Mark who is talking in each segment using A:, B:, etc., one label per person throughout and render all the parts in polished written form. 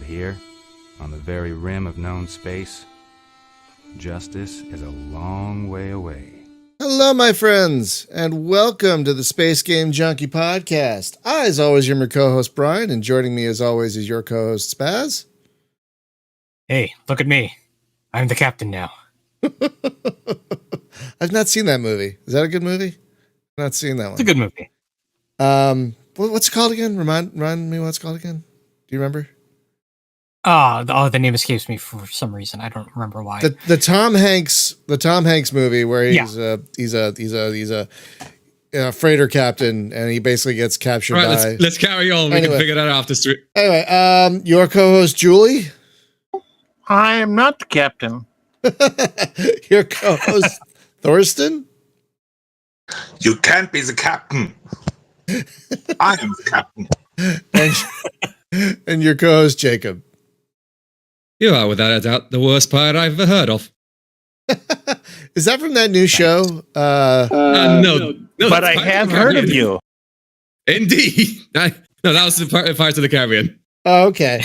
A: here, on the very rim of known space, justice is a long way away.
B: Hello, my friends, and welcome to the Space Game Junkie Podcast. I, as always, am your co-host, Brian, and joining me, as always, is your co-host, Spaz.
C: Hey, look at me. I'm the captain now.
B: I've not seen that movie. Is that a good movie? I've not seen that one.
C: It's a good movie.
B: What's it called again? Remind me what it's called again. Do you remember?
C: The name escapes me for some reason. I don't remember why.
B: The Tom Hanks movie where he's a freighter captain and he basically gets captured.
D: All right, let's carry on. We can figure that out after street.
B: Anyway, your co-host Julie.
E: I am not the captain.
B: Your co-host Thorsten.
F: You can't be the captain. I am the captain.
B: And your co-host Jacob.
D: You are, without a doubt, the worst pirate I've ever heard of.
B: Is that from that new show?
D: No,
E: but I have heard of you.
D: Indeed. No, that was the Pirates of the Caribbean.
B: Oh, okay.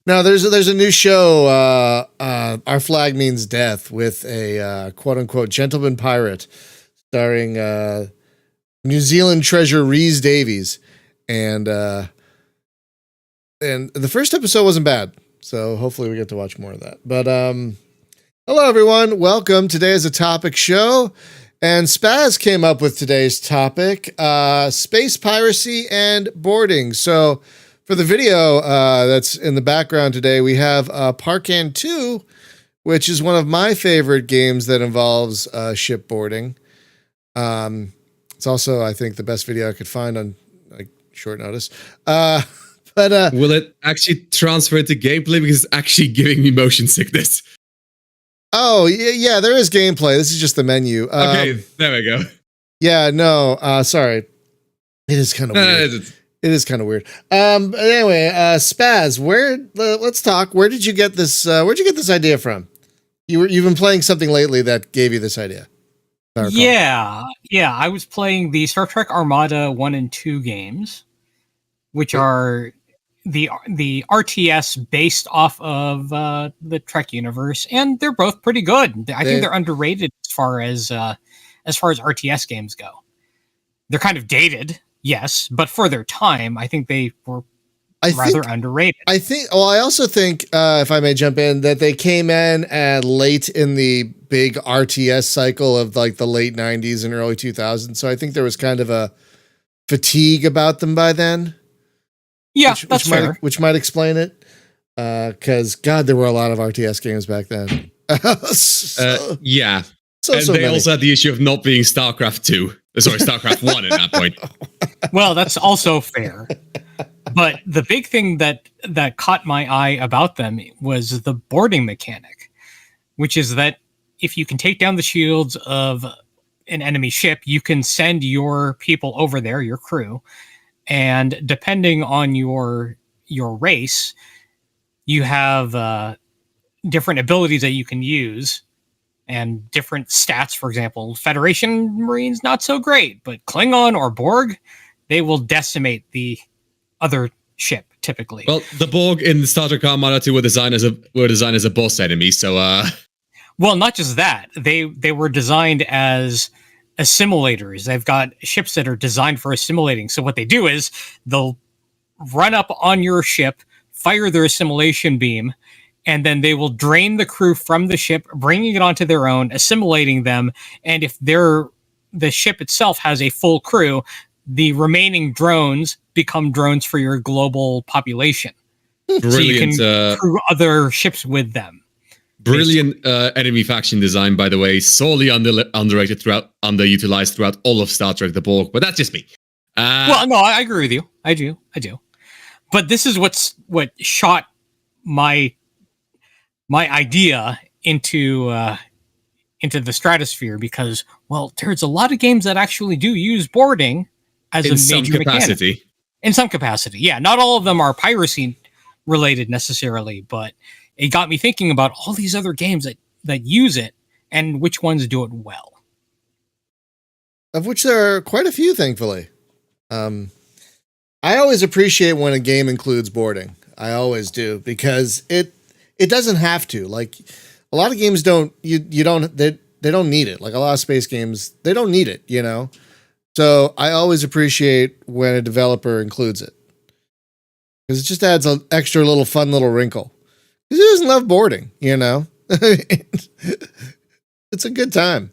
B: No, there's a new show, Our Flag Means Death, with a quote-unquote gentleman pirate starring New Zealand treasure Rhys Davies. And the first episode wasn't bad, so hopefully we get to watch more of that. But hello, everyone. Welcome. Today is a topic show, and Spaz came up with today's topic, space piracy and boarding. So for the video that's in the background today, we have Parkan 2, which is one of my favorite games that involves ship boarding. It's also, I think, the best video I could find on short notice. But
D: will it actually transfer to gameplay? Because it's actually giving me motion sickness.
B: Oh, yeah, there is gameplay. This is just the menu.
D: Okay, there we go.
B: Yeah, no, sorry. It is kind of weird. It is kind of weird. Anyway, Spaz, let's talk. Where did you get this? Where'd you get this idea from? You've been playing something lately that gave you this idea.
C: Yeah. I was playing the Star Trek Armada 1 and 2 games, which are the RTS based off of the Trek universe, and they're both pretty good. I think they're underrated as far as RTS games go. They're kind of dated, yes, but for their time, I think they were rather underrated. I also think, if I may jump in, that they came in late in the big RTS cycle of like the late 90s and early 2000s. So I think there was kind of a fatigue about them by then. Yeah, that's fair.
B: Which might explain it. Because, God, there were a lot of RTS games back then.
D: Yeah. And they also had the issue of not being StarCraft 2. Sorry, StarCraft 1 at that point.
C: Well, that's also fair. But the big thing that caught my eye about them was the boarding mechanic, which is that if you can take down the shields of an enemy ship, you can send your people over there, your crew, and depending on your race, you have different abilities that you can use and different stats. For example, Federation Marines, not so great, but Klingon or Borg, they will decimate the other ship typically.
D: Well, the Borg in Star Trek Armada 2 were designed as a boss enemy, so
C: well, not just that. They were designed as assimilators. They've got ships that are designed for assimilating. So what they do is they'll run up on your ship, fire their assimilation beam, and then they will drain the crew from the ship, bringing it onto their own, assimilating them. And if the ship itself has a full crew, the remaining drones become drones for your global population.
D: Brilliant.
C: So you can crew other ships with them.
D: Brilliant enemy faction design, by the way. Sorely underutilized throughout all of Star Trek: The Borg, but that's just me.
C: Well, no, I agree with you. I do. But this is what shot my idea into the stratosphere, because, well, there's a lot of games that actually do use boarding as a major mechanic. In some capacity, yeah. Not all of them are piracy related necessarily, but it got me thinking about all these other games that use it and which ones do it well.
B: Of which there are quite a few, thankfully. I always appreciate when a game includes boarding. I always do, because it doesn't have to. Like a lot of games don't they don't need it. Like a lot of space games, they don't need it, you know? So I always appreciate when a developer includes it, because it just adds an extra little fun little wrinkle. Who doesn't love boarding, you know? It's a good time.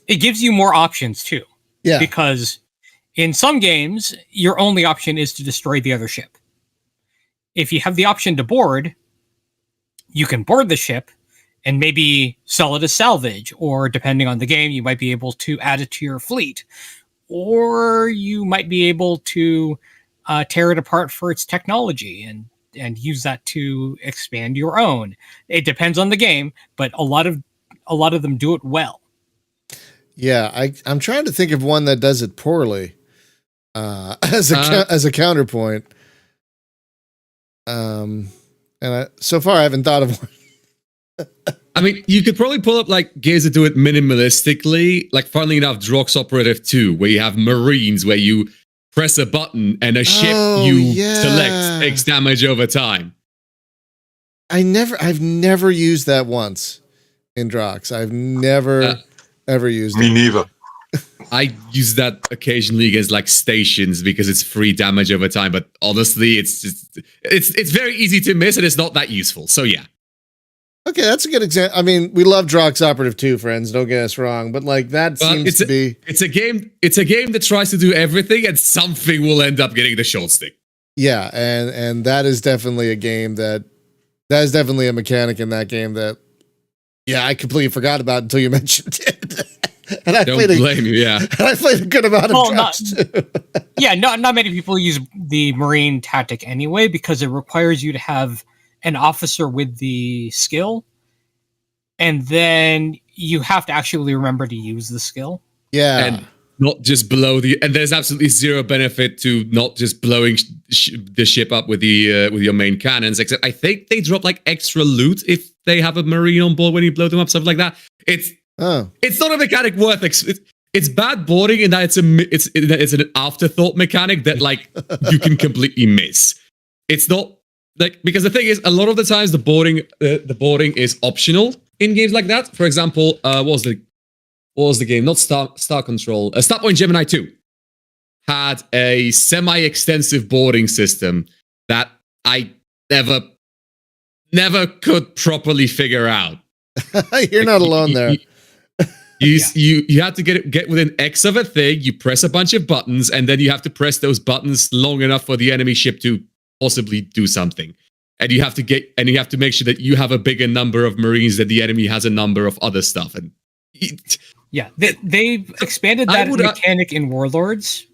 C: It gives you more options too.
B: Yeah.
C: Because in some games, your only option is to destroy the other ship. If you have the option to board, you can board the ship and maybe sell it as salvage, or depending on the game, you might be able to add it to your fleet, or you might be able to tear it apart for its technology and use that to expand your own. It depends on the game, but a lot of them do it well.
B: Yeah, I'm trying to think of one that does it poorly as a counterpoint. And so far I haven't thought of one.
D: I mean, you could probably pull up like games that do it minimalistically. Like, funnily enough, Drox Operative 2, where you have Marines, where you press a button and a ship select takes damage over time.
B: I've never used that once in Drox. I've never ever used it.
F: Me neither.
D: I use that occasionally against like stations because it's free damage over time. But honestly, it's very easy to miss and it's not that useful. So yeah.
B: Okay, that's a good example. I mean, we love Drox Operative 2, friends. Don't get us wrong, but like that seems to be.
D: It's a game that tries to do everything, and something will end up getting the short stick.
B: Yeah, and that is definitely a game that is definitely a mechanic in that game that, yeah, I completely forgot about until you mentioned it. And I
D: don't blame you. Yeah,
B: and I played a good amount of Drox too.
C: Yeah, not many people use the Marine tactic anyway, because it requires you to have an officer with the skill, and then you have to actually remember to use the skill.
B: Yeah,
D: and not just blow and there's absolutely zero benefit to not just blowing the ship up with your main cannons. Except I think they drop like extra loot if they have a Marine on board when you blow them up, stuff like that. It's not a mechanic worth. It's bad boarding in that it's an afterthought mechanic that like you can completely miss. It's not. Like, because the thing is, a lot of the times the boarding is optional in games like that. For example, what was the game? Not Star Control. Starpoint Gemini 2 had a semi-extensive boarding system that I never could properly figure out.
B: You're not alone there.
D: You have to get within X of a thing. You press a bunch of buttons, and then you have to press those buttons long enough for the enemy ship to possibly do something, and you have to make sure that you have a bigger number of Marines, that the enemy has a number of other stuff. And
C: they've expanded that mechanic in Warlords,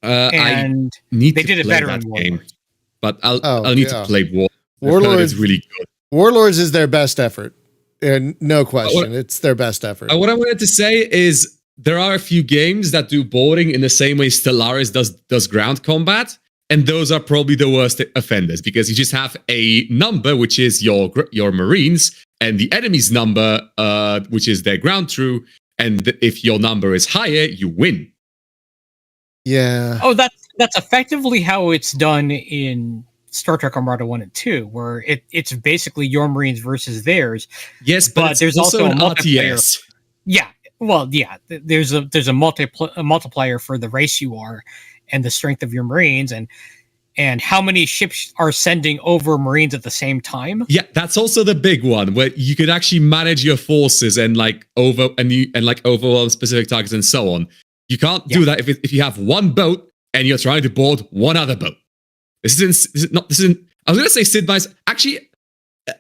C: and they did it better in Warlords.
D: But I'll need to play
B: Warlords.
D: It's really good.
B: Warlords is their best effort, and no question, it's their best effort.
D: What I wanted to say is there are a few games that do boarding in the same way Stellaris does ground combat. And those are probably the worst offenders, because you just have a number, which is your Marines, and the enemy's number, which is their ground crew. And if your number is higher, you win.
B: Yeah.
C: Oh, that's effectively how it's done in Star Trek Armada 1 and 2, where it's basically your Marines versus theirs.
D: Yes, but there's also an RTS.
C: Yeah. Well, yeah. There's a multiplier for the race you are, and the strength of your Marines, and how many ships are sending over Marines at the same time.
D: Yeah, that's also the big one, where you could actually manage your forces and overwhelm specific targets and so on. You can't do that if you have one boat and you're trying to board one other boat. This isn't. I was going to say Sid Meier's. Actually,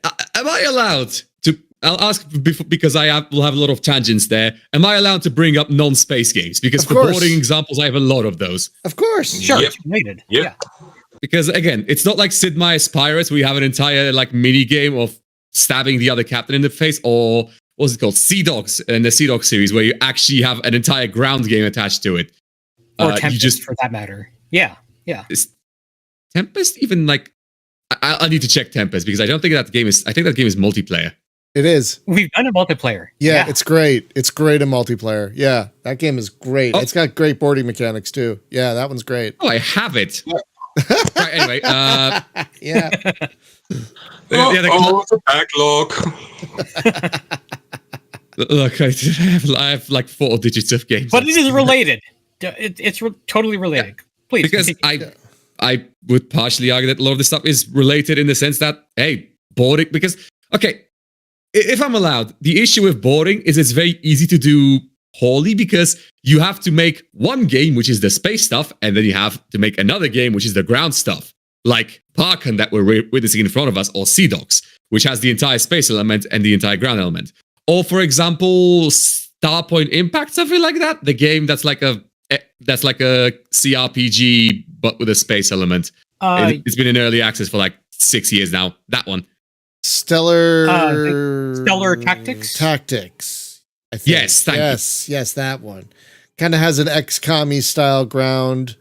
D: am I allowed to? I'll ask because we'll have a lot of tangents there. Am I allowed to bring up non-space games? Because for boarding examples, I have a lot of those.
B: Of course.
C: Sure. Yep. It's related.
F: Yeah.
D: Because again, it's not like Sid Meier's Pirates, where you have an entire like mini game of stabbing the other captain in the face, or what's it called? Sea Dogs in the Sea Dogs series, where you actually have an entire ground game attached to it.
C: Or Tempest, for that matter. Yeah.
D: Is Tempest even like? I need to check Tempest because I don't think that game is. I think that game is multiplayer.
B: It is.
C: We've done a multiplayer.
B: Yeah, it's great. It's great in multiplayer. Yeah, that game is great. It's got great boarding mechanics too. Yeah, that one's great.
D: Oh, I have it. Right, anyway,
B: Yeah.
F: The backlog.
D: Look, I have like 4 digits of games.
C: But it is related. It's totally related. Please.
D: Because
C: continue.
D: I would partially argue that a lot of this stuff is related in the sense that, hey, boarding, because, okay, if I'm allowed, the issue with boarding is it's very easy to do poorly because you have to make one game, which is the space stuff, and then you have to make another game, which is the ground stuff, like Parkon that we're witnessing in front of us, or Sea Dogs, which has the entire space element and the entire ground element. Or, for example, Starpoint Impact, something like that, the game that's like a CRPG but with a space element. It's been in early access for like 6 years now. That one.
B: Stellar
C: Tactics.
B: I think.
D: Yes, thank you.
B: Yes, that one. Kind of has an XCOM style ground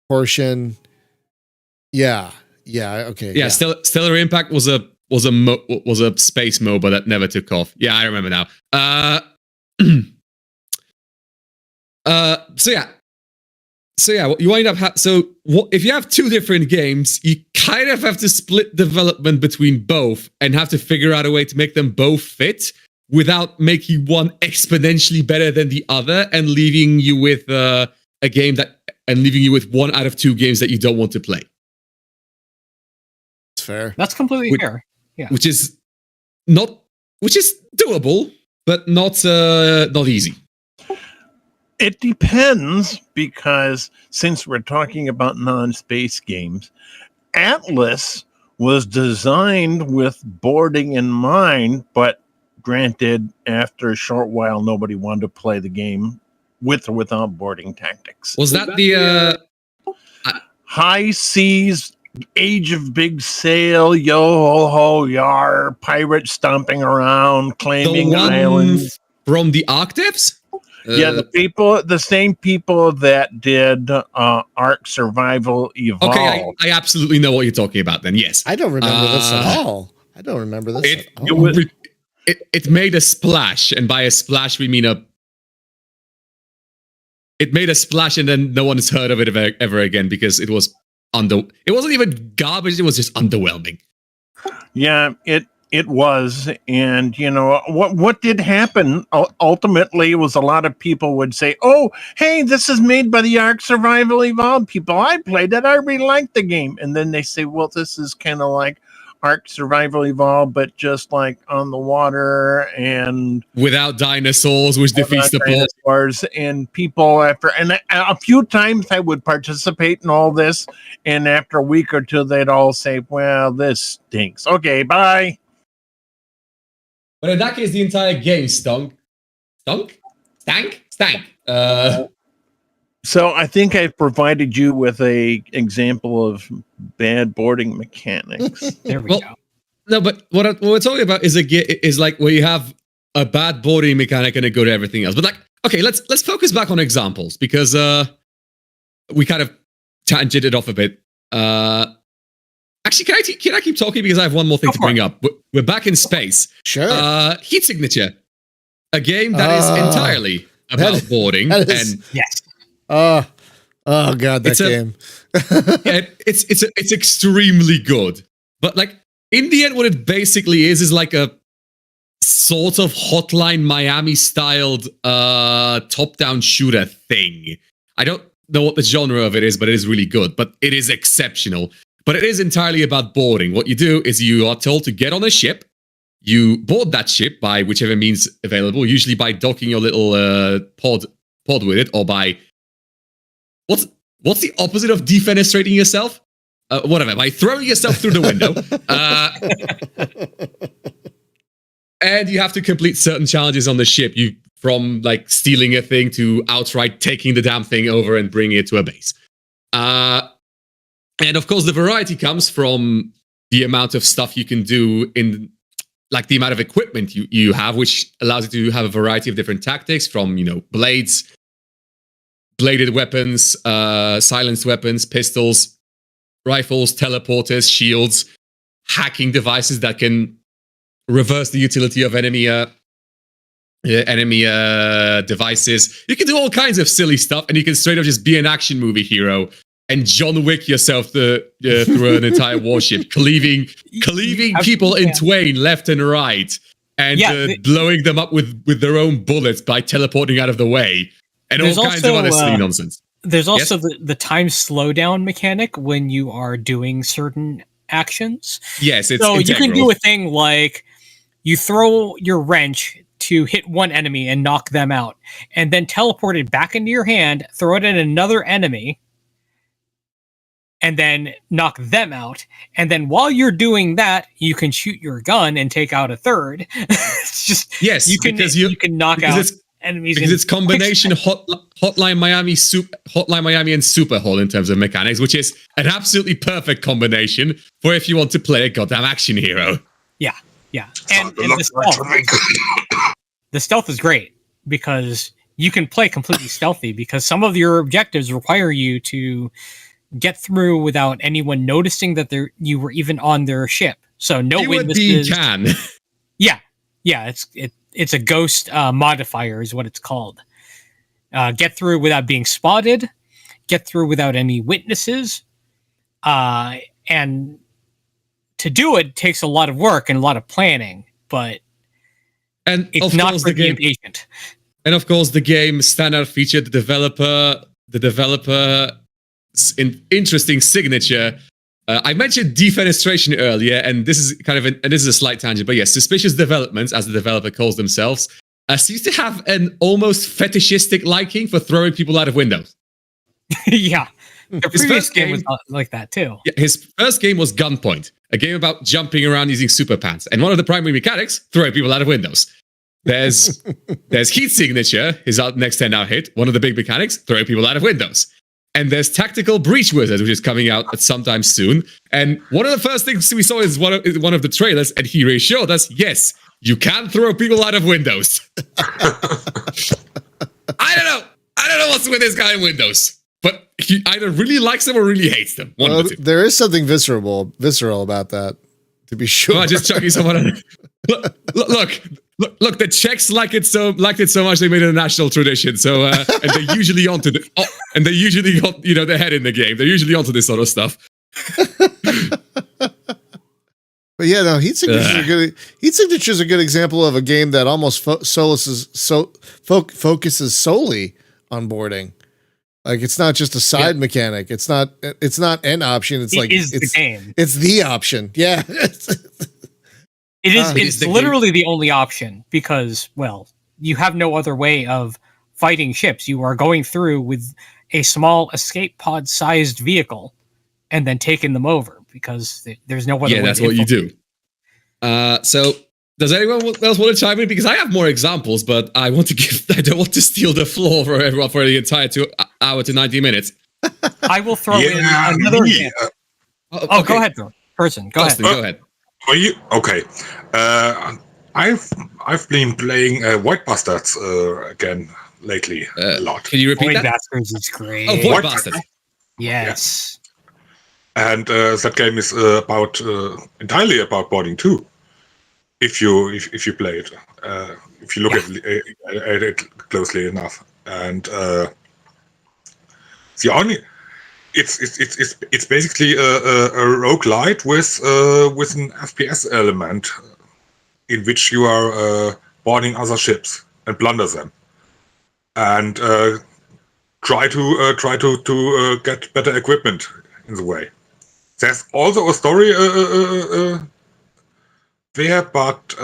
B: portion. Yeah. Okay.
D: Yeah. Stellar Impact was a space MOBA that never took off. Yeah, I remember now. So you wind up if you have 2 different games, you kind of have to split development between both and have to figure out a way to make them both fit without making one exponentially better than the other and leaving you with leaving you with 1 out of 2 games that you don't want to play.
B: It's fair.
C: That's completely fair. Yeah.
D: Which is doable, but not easy.
E: It depends, because since we're talking about non-space games, Atlas was designed with boarding in mind, but granted, after a short while, nobody wanted to play the game with or without boarding tactics.
D: Was that the
E: High Seas, Age of Big Sail, yo ho ho yar, pirates stomping around, claiming islands
D: from the Octaves?
E: Yeah, the same people that did Ark Survival Evolved.
D: Okay, I absolutely know what you're talking about then, yes.
B: I don't remember this at all. I don't remember this at all.
D: It made a splash, and by a splash we mean it made a splash and then no one has heard of it ever again because it was it wasn't even garbage, it was just underwhelming.
E: Yeah, it was, and you know what did happen ultimately was a lot of people would say, "Oh, hey, this is made by the Ark Survival Evolved people. I played it. I really liked the game." And then they say, "Well, this is kind of like Ark Survival Evolved, but just like on the water and
D: without dinosaurs, which defeats the
E: dinosaurs." And people and a few times I would participate in all this, and after a week or two, they'd all say, "Well, this stinks. Okay, bye."
D: But in that case, the entire game stank.
E: So I think I've provided you with a example of bad boarding mechanics.
C: There we go.
D: No, but what we're talking about is like where you have a bad boarding mechanic and a good everything else. But like, okay, let's focus back on examples because we kind of tangented off a bit. Actually, can I keep talking because I have one more thing to bring up. We're back in space.
B: Sure.
D: Heat Signature, a game that is entirely about boarding.
C: Yes.
B: Oh god, that game.
D: It's extremely good. But like in the end, what it basically is like a sort of Hotline Miami styled top-down shooter thing. I don't know what the genre of it is, but it is really good. But it is exceptional. But it is entirely about boarding. What you do is you are told to get on a ship. You board that ship by whichever means available, usually by docking your little pod with it, or by what's the opposite of defenestrating yourself? Whatever, by throwing yourself through the window. And you have to complete certain challenges on the ship. From like stealing a thing to outright taking the damn thing over and bringing it to a base. And of course, the variety comes from the amount of stuff you can do in, like the amount of equipment you have, which allows you to have a variety of different tactics from, blades, bladed weapons, silenced weapons, pistols, rifles, teleporters, shields, hacking devices that can reverse the utility of enemy devices. You can do all kinds of silly stuff, and you can straight up just be an action movie hero and John Wick yourself through an entire warship, cleaving people in twain left and right, and blowing them up with their own bullets by teleporting out of the way, and all kinds of other silly nonsense.
C: There's also the time slowdown mechanic when you are doing certain actions.
D: Yes, it's
C: so
D: integral.
C: You can do a thing like you throw your wrench to hit one enemy and knock them out, and then teleport it back into your hand, throw it at another enemy, and then knock them out. And then while you're doing that, you can shoot your gun and take out a third. It's just you can knock out enemies
D: because it's combination Hotline Miami and Superhole in terms of mechanics, which is an absolutely perfect combination for if you want to play a goddamn action hero.
C: Yeah. And the stealth is great because you can play completely stealthy because some of your objectives require you to get through without anyone noticing that you were even on their ship. So no witnesses.
D: Can.
C: Yeah. It's a ghost modifier is what it's called. Get through without being spotted. Get through without any witnesses. And to do it takes a lot of work and a lot of planning, but it's not for the impatient.
D: And of course, the game standout feature, the developer interesting signature. I mentioned defenestration earlier, and this is this is a slight tangent, but yes, suspicious developments, as the developer calls themselves, seems to have an almost fetishistic liking for throwing people out of windows.
C: Yeah. The previous game was like that too.
D: Yeah, his first game was Gunpoint, a game about jumping around using super pants, and one of the primary mechanics, throwing people out of windows. There's Heat Signature, his next standout hit, one of the big mechanics, throwing people out of windows. And there's Tactical Breach Wizard, which is coming out at sometime soon. And one of the first things we saw is one of the trailers, and he reassured us, yes, you can throw people out of windows. I don't know what's with this guy in Windows. But he either really likes them or really hates them.
B: There is something visceral about that, to be sure.
D: Oh, just chucking someone out. Look, the Czechs liked it so much they made it a national tradition. So and they're usually onto got their head in the game. They're usually onto this sort of stuff.
B: But yeah, no, Heat Signature is a good example of a game that almost focuses solely on boarding. Like it's not just a side mechanic. It's not an option. It's
C: the game.
B: It's the option. Yeah.
C: It's literally the only option because, well, you have no other way of fighting ships. You are going through with a small escape pod sized vehicle and then taking them over because there's no other way.
D: Yeah, that's what you do. So does anyone else want to chime in? Because I have more examples, but I don't want to steal the floor for everyone for the entire 2 hour to 90 minutes.
C: I will throw in another example. Okay. Go ahead, Person. Go ahead.
D: Go ahead.
F: Are you okay? I've been playing Void Bastards again lately a lot.
D: Can you repeat
C: Void
D: that?
C: Bastards is great.
D: Oh, Void Bastards.
C: Yes.
F: Yeah. And that game is entirely about boarding too. If you play it, if you look at it closely enough, and it's basically a roguelite with an FPS element in which you are boarding other ships and plunder them, and try to get better equipment in the way. There's also a story there, but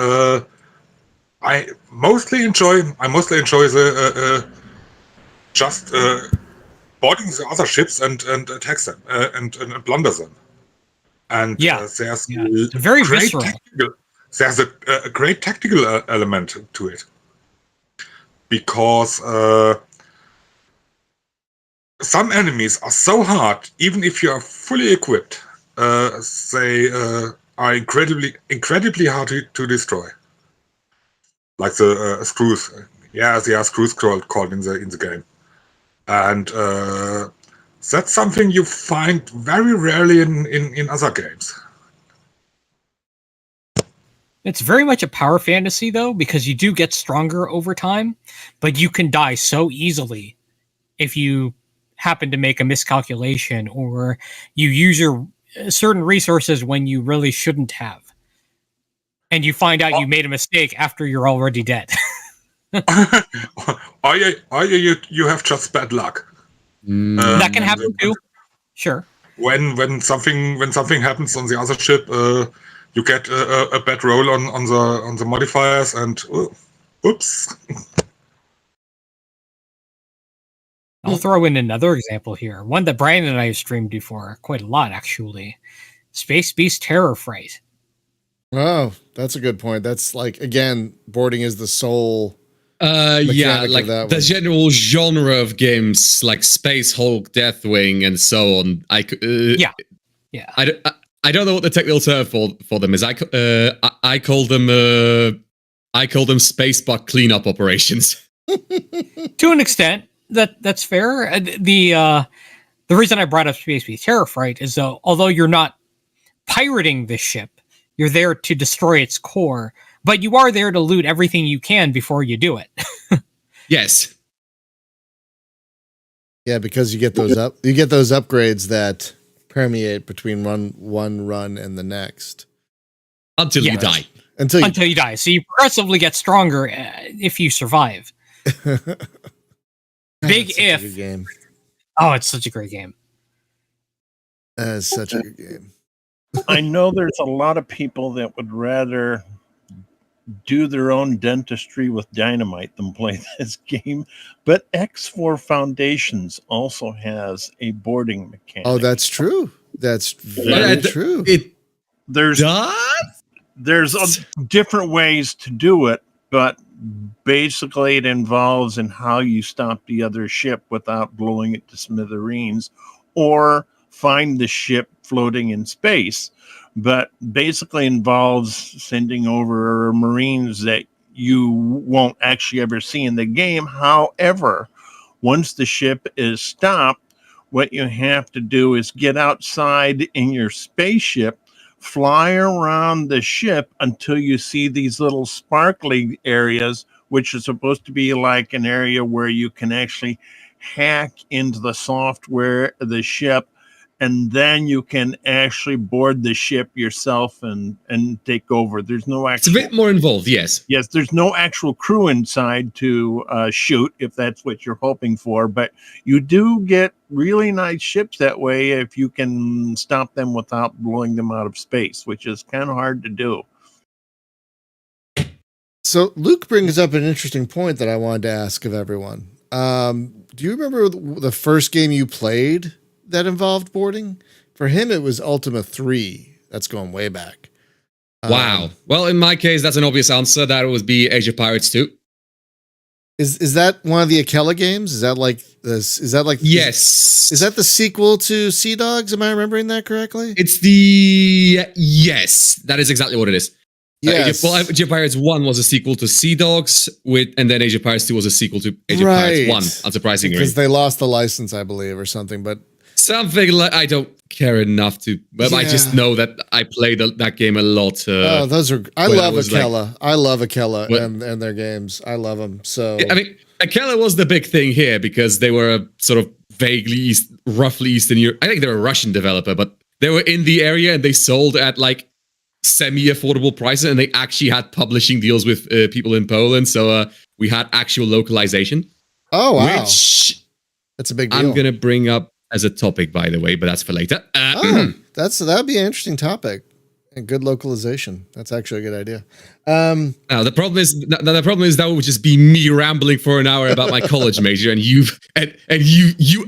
F: I mostly enjoy the just boarding the other ships and attack them and plunder them. And there's
C: very visceral.
F: There's a great tactical element to it because some enemies are so hard, even if you are fully equipped, they are incredibly hard to destroy. Like the screws. Yeah, they are screws called in the game. And that's something you find very rarely in other games.
C: It's very much a power fantasy, though, because you do get stronger over time, but you can die so easily if you happen to make a miscalculation, or you use your certain resources when you really shouldn't have, and you find out you made a mistake after you're already dead.
F: Or you have just bad luck.
C: That can happen too. Sure.
F: When something happens on the other ship, you get a bad roll on the modifiers, and oops.
C: I'll throw in another example here, one that Brian and I have streamed before quite a lot, actually. Space Beast Terror Fright.
B: Oh, that's a good point. That's like, again, boarding is the sole.
D: Yeah, like the general genre of games like Space Hulk, Deathwing, and so on. Yeah. I don't know what the technical term for them is. I call them spacebar cleanup operations.
C: To an extent, that's fair. The reason I brought up Space Beast Terror Fright is although you're not pirating this ship, you're there to destroy its core, but you are there to loot everything you can before you do it.
D: Yes.
B: Yeah, because you get those upgrades that permeate between one run and the next.
D: Until you die.
B: Until
C: you die. So you progressively get stronger if you survive. Big if.
B: A good game.
C: Oh, it's such a great game.
B: That is such a good game.
E: I know there's a lot of people that would rather do their own dentistry with dynamite than play this game, but X4 Foundations also has a boarding mechanic.
B: Oh, that's true. That's very true.
E: There's different ways to do it, but basically it involves in how you stop the other ship without blowing it to smithereens, or find the ship floating in space, but basically involves sending over Marines that you won't actually ever see in the game. However, once the ship is stopped, what you have to do is get outside in your spaceship, fly around the ship until you see these little sparkly areas, which is supposed to be like an area where you can actually hack into the software of the ship, and then you can actually board the ship yourself and take over. There's no actual...
D: It's a bit more involved, yes.
E: Yes, there's no actual crew inside to shoot, if that's what you're hoping for, but you do get really nice ships that way if you can stop them without blowing them out of space, which is kind of hard to do.
B: So Luke brings up an interesting point that I wanted to ask of everyone. Do you remember the first game you played that involved boarding? For him, it was Ultima 3. That's going way back.
D: Wow. Well, in my case, that's an obvious answer. That would be Age of Pirates 2.
B: Is that one of the Akela games? Is that like this? Is that like
D: yes?
B: Is that the sequel to Sea Dogs? Am I remembering that correctly?
D: It's the yes. That is exactly what it is.
B: Yes.
D: Age of Pirates 1 was a sequel to Sea Dogs, and then Age of Pirates 2 was a sequel to Age of Pirates 1, unsurprisingly.
B: Because they lost the license, I believe, or something. But
D: something like, I don't care enough to, but I just know that I played that game a lot.
B: Those are, I love Akela. I love Akela and their games. I love them. So
D: I mean, Akela was the big thing here because they were a sort of vaguely, roughly Eastern Europe. I think they're a Russian developer, but they were in the area and they sold at like semi-affordable prices, and they actually had publishing deals with people in Poland. So we had actual localization.
B: Oh, wow.
D: Which
B: that's a big deal.
D: I'm going to bring up as a topic, by the way, but that's for later.
B: That'd be an interesting topic. And good localization. That's actually a good idea.
D: Now the problem is that would just be me rambling for an hour about my college major, and you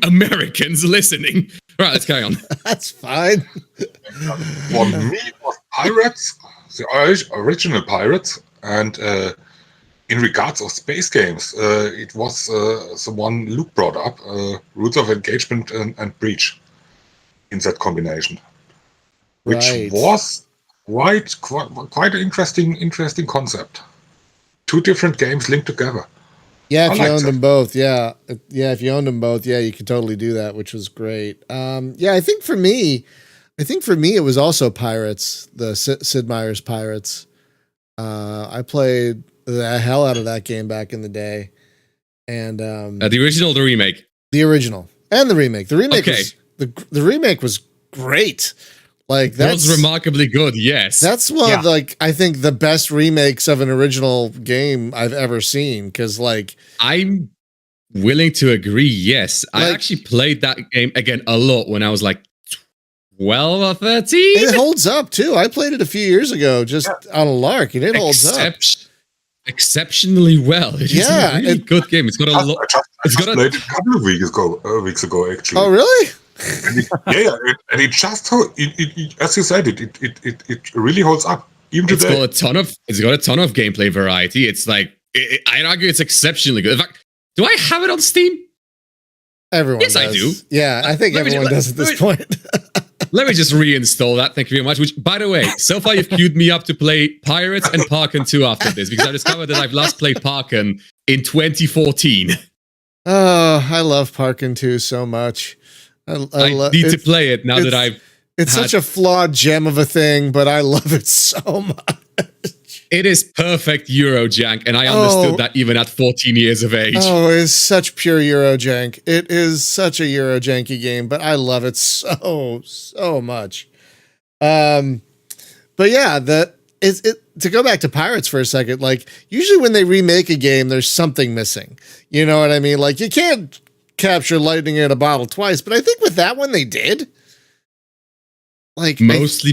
D: Americans listening. Right, let's carry on.
B: That's fine.
F: For me, it was Pirates, the original Pirates, and in regards of space games, it was the one Luke brought up, Rules of Engagement and Breach, in that combination, which was quite an interesting concept. Two different games linked together.
B: Yeah, if you owned them both, if you owned them both, you could totally do that, which was great. I think for me, it was also Pirates, the Sid Meier's Pirates. I played the hell out of that game back in the day, and
D: the original or the remake?
B: The original. And the remake. The remake
D: Okay.
B: was the remake was great. Like
D: That
B: that's
D: was remarkably good, yes.
B: That's one
C: Yeah.
B: of like I think the best remakes of an original game I've ever seen. Because like
D: I'm willing to agree, yes. I
B: Like-
D: actually played that game again a lot when I was like 12 or 13.
B: it holds up too. I played it a few years ago just on a lark, and it holds up.
D: Exceptionally well. It is
B: Yeah,
D: a really good game. It's got a
F: I
D: lot.
F: just
D: It's got a
F: played it a couple of weeks ago actually.
B: Oh really?
F: And it just it, as you said, it really holds up even
D: It's
F: today.
D: got a ton of gameplay variety. It's like I'd argue it's exceptionally good. In fact, do I have it on Steam?
B: Everyone
D: Yes,
B: does.
D: I do.
B: Yeah, I think
D: Let me-
B: everyone does at this point.
D: Let me just reinstall that. Thank you very much. Which, by the way, so far you've queued me up to play Pirates and Parkin 2 after this because I discovered that I've last played Parkin in 2014.
B: Oh, I love Parkin 2 so much. I
D: need to play it now that I've.
B: It's such a flawed gem of a thing, but I love it so much.
D: It is perfect Eurojank, and I understood that even at 14 years of age.
B: Oh, it's such pure Eurojank. It is such a Eurojanky game, but I love it so much. But yeah, to go back to Pirates for a second, like usually when they remake a game, there's something missing. You know what I mean? Like you can't capture lightning in a bottle twice, but I think with that one they did. Like
D: Mostly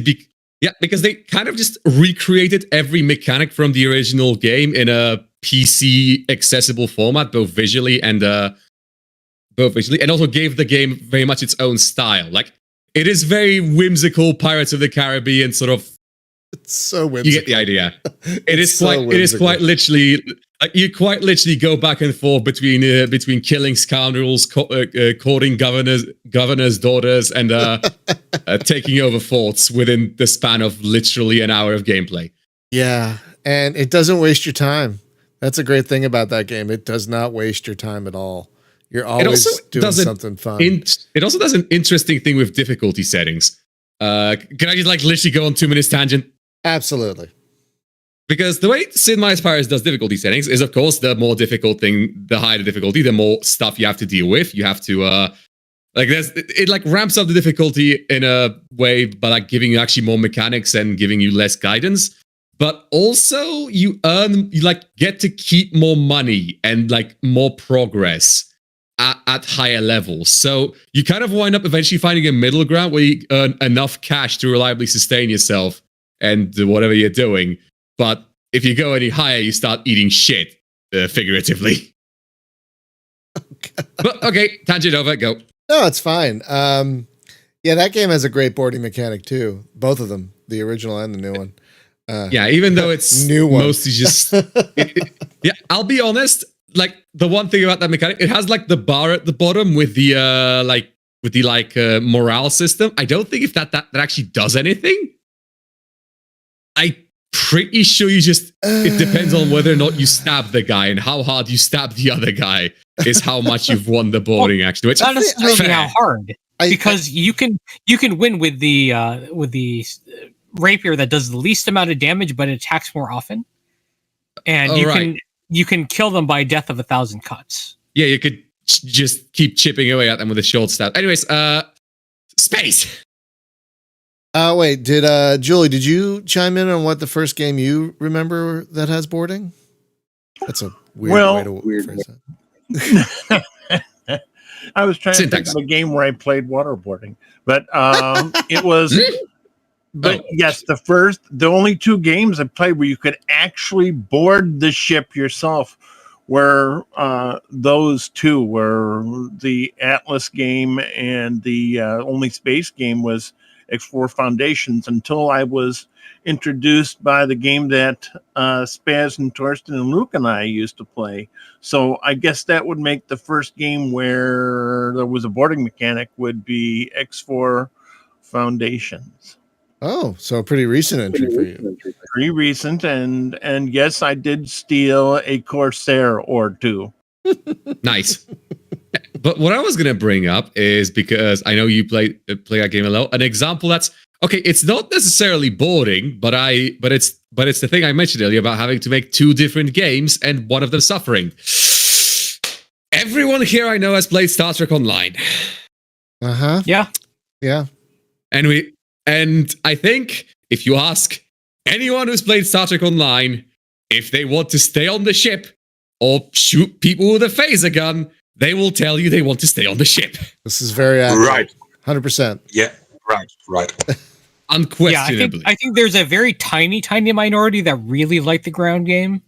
D: because they kind of just recreated every mechanic from the original game in a PC accessible format, both visually and also gave the game very much its own style. Like it is very whimsical Pirates of the Caribbean sort of.
B: it's so whimsical.
D: You get the idea. It is
B: so
D: quite literally. You quite literally go back and forth between killing scoundrels, courting governors' daughters, and taking over forts within the span of literally an hour of gameplay.
B: Yeah, and it doesn't waste your time. That's a great thing about that game. It does not waste your time at all. You're always doing something fun.
D: It also does an interesting thing with difficulty settings. Can I just like literally go on 2 minutes tangent?
B: Absolutely.
D: Because the way Sid Meier's Pirates does difficulty settings is, of course, the more difficult thing, the higher the difficulty, the more stuff you have to deal with. You have to it ramps up the difficulty in a way by like giving you actually more mechanics and giving you less guidance. But also you get to keep more money and like more progress at higher levels. So you kind of wind up eventually finding a middle ground where you earn enough cash to reliably sustain yourself and do whatever you're doing. But if you go any higher, you start eating shit, figuratively. But okay, tangent over, go.
B: No, it's fine. Yeah, that game has a great boarding mechanic too. Both of them, the original and the new one.
D: Yeah, even though it's
B: New one.
D: mostly just... yeah, I'll be honest. Like, the one thing about that mechanic, it has like the bar at the bottom with the morale system. I don't think if that actually does anything. I'm pretty sure you just... it depends on whether or not you stab the guy, and how hard you stab the other guy is how much you've won the boarding, actually. Which
C: Not necessarily
D: fair.
C: how hard, because you can win with the rapier that does the least amount of damage, but it attacks more often, and you can kill them by death of 1,000 cuts.
D: Yeah, you could just keep chipping away at them with a short stab. Anyways, space.
B: Wait, did Julie, did you chime in on what the first game you remember that has boarding? That's a weird way to phrase that.
E: I was trying to think of a game where I played waterboarding, but it was. But yes, the only two games I played where you could actually board the ship yourself were those two, were the Atlas game, and the only space game was X4 Foundations, until I was introduced by the game that Spaz and Torsten and Luke and I used to play. So I guess that would make the first game where there was a boarding mechanic would be X4 Foundations.
B: Oh, so a pretty recent entry for you.
E: Pretty recent, and yes, I did steal a Corsair or two.
D: Nice. But what I was going to bring up is, because I know you play that game a lot, an example that's okay. It's not necessarily boarding, but it's the thing I mentioned earlier about having to make two different games and one of them suffering. everyone here I know has played Star Trek Online.
B: Uh-huh.
C: Yeah.
B: Yeah.
D: And I think if you ask anyone who's played Star Trek Online if they want to stay on the ship or shoot people with a phaser gun, they will tell you they want to stay on the ship.
B: This is very accurate.
F: Right.
B: 100%.
F: Yeah. Right.
D: Unquestionably.
C: I think there's a very tiny minority that really like the ground game,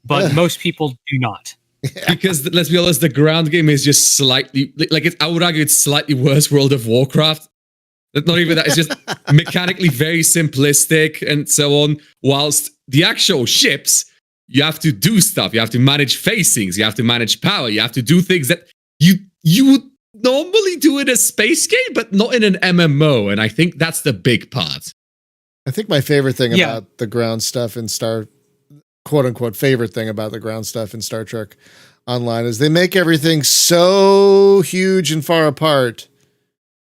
C: but most people do not.
D: Because let's be honest, the ground game is just slightly I would argue it's slightly worse World of Warcraft. Not even that, it's just mechanically very simplistic and so on. Whilst the actual ships, you have to do stuff. You have to manage facings. You have to manage power. You have to do things that you would normally do in a space game, but not in an MMO. And I think that's the big part.
B: I think my favorite thing about the ground stuff in quote unquote favorite thing about the ground stuff in Star Trek Online is they make everything so huge and far apart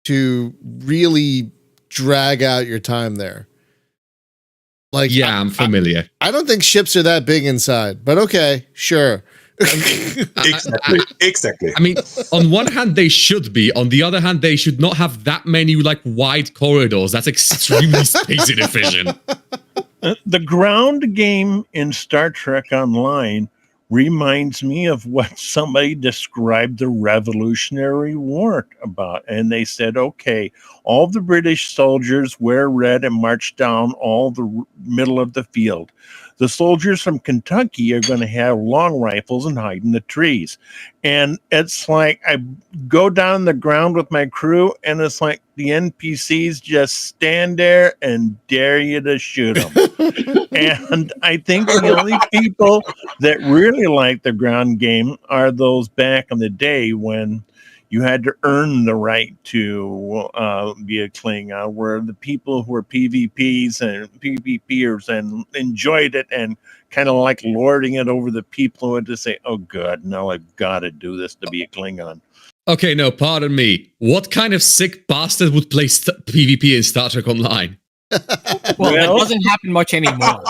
B: to really drag out your time there. Like,
D: yeah, I'm familiar.
B: I don't think ships are that big inside, but okay, sure.
F: Exactly.
D: I mean, on one hand, they should be. On the other hand, they should not have that many wide corridors. That's extremely space inefficient.
E: The ground game in Star Trek Online reminds me of what somebody described the Revolutionary War about. And they said, okay, all the British soldiers wear red and march down all the middle of the field. The soldiers from Kentucky are going to have long rifles and hide in the trees. And it's like I go down the ground with my crew, and it's like the NPCs just stand there and dare you to shoot them. And I think the only people that really like the ground game are those back in the day when you had to earn the right to be a Klingon, where the people who were PvPs and PvPers and enjoyed it and kind of like lording it over the people who had to say, oh, God, no, I've got to do this to be a Klingon.
D: Okay, no, pardon me. What kind of sick bastard would play PvP in Star Trek Online?
C: Well, that doesn't happen much anymore.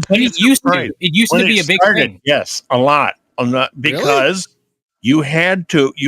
C: But it used to. It used to be a big thing.
E: Yes, a lot. Because you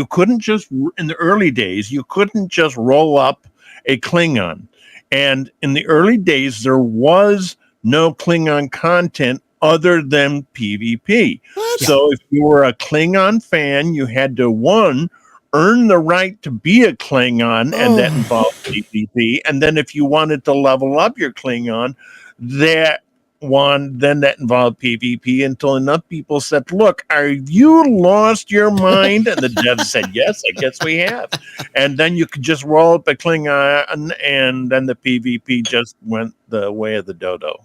E: couldn't just, in the early days, you couldn't just roll up a Klingon. And in the early days, there was no Klingon content other than PvP. What? So if you were a Klingon fan, you had to, earn the right to be a Klingon, and that involved PvP. And then if you wanted to level up your Klingon, that involved PvP until enough people said, look, are you lost your mind? And the devs said, yes, I guess we have. And then you could just roll up a Klingon, and then the PvP just went the way of the dodo.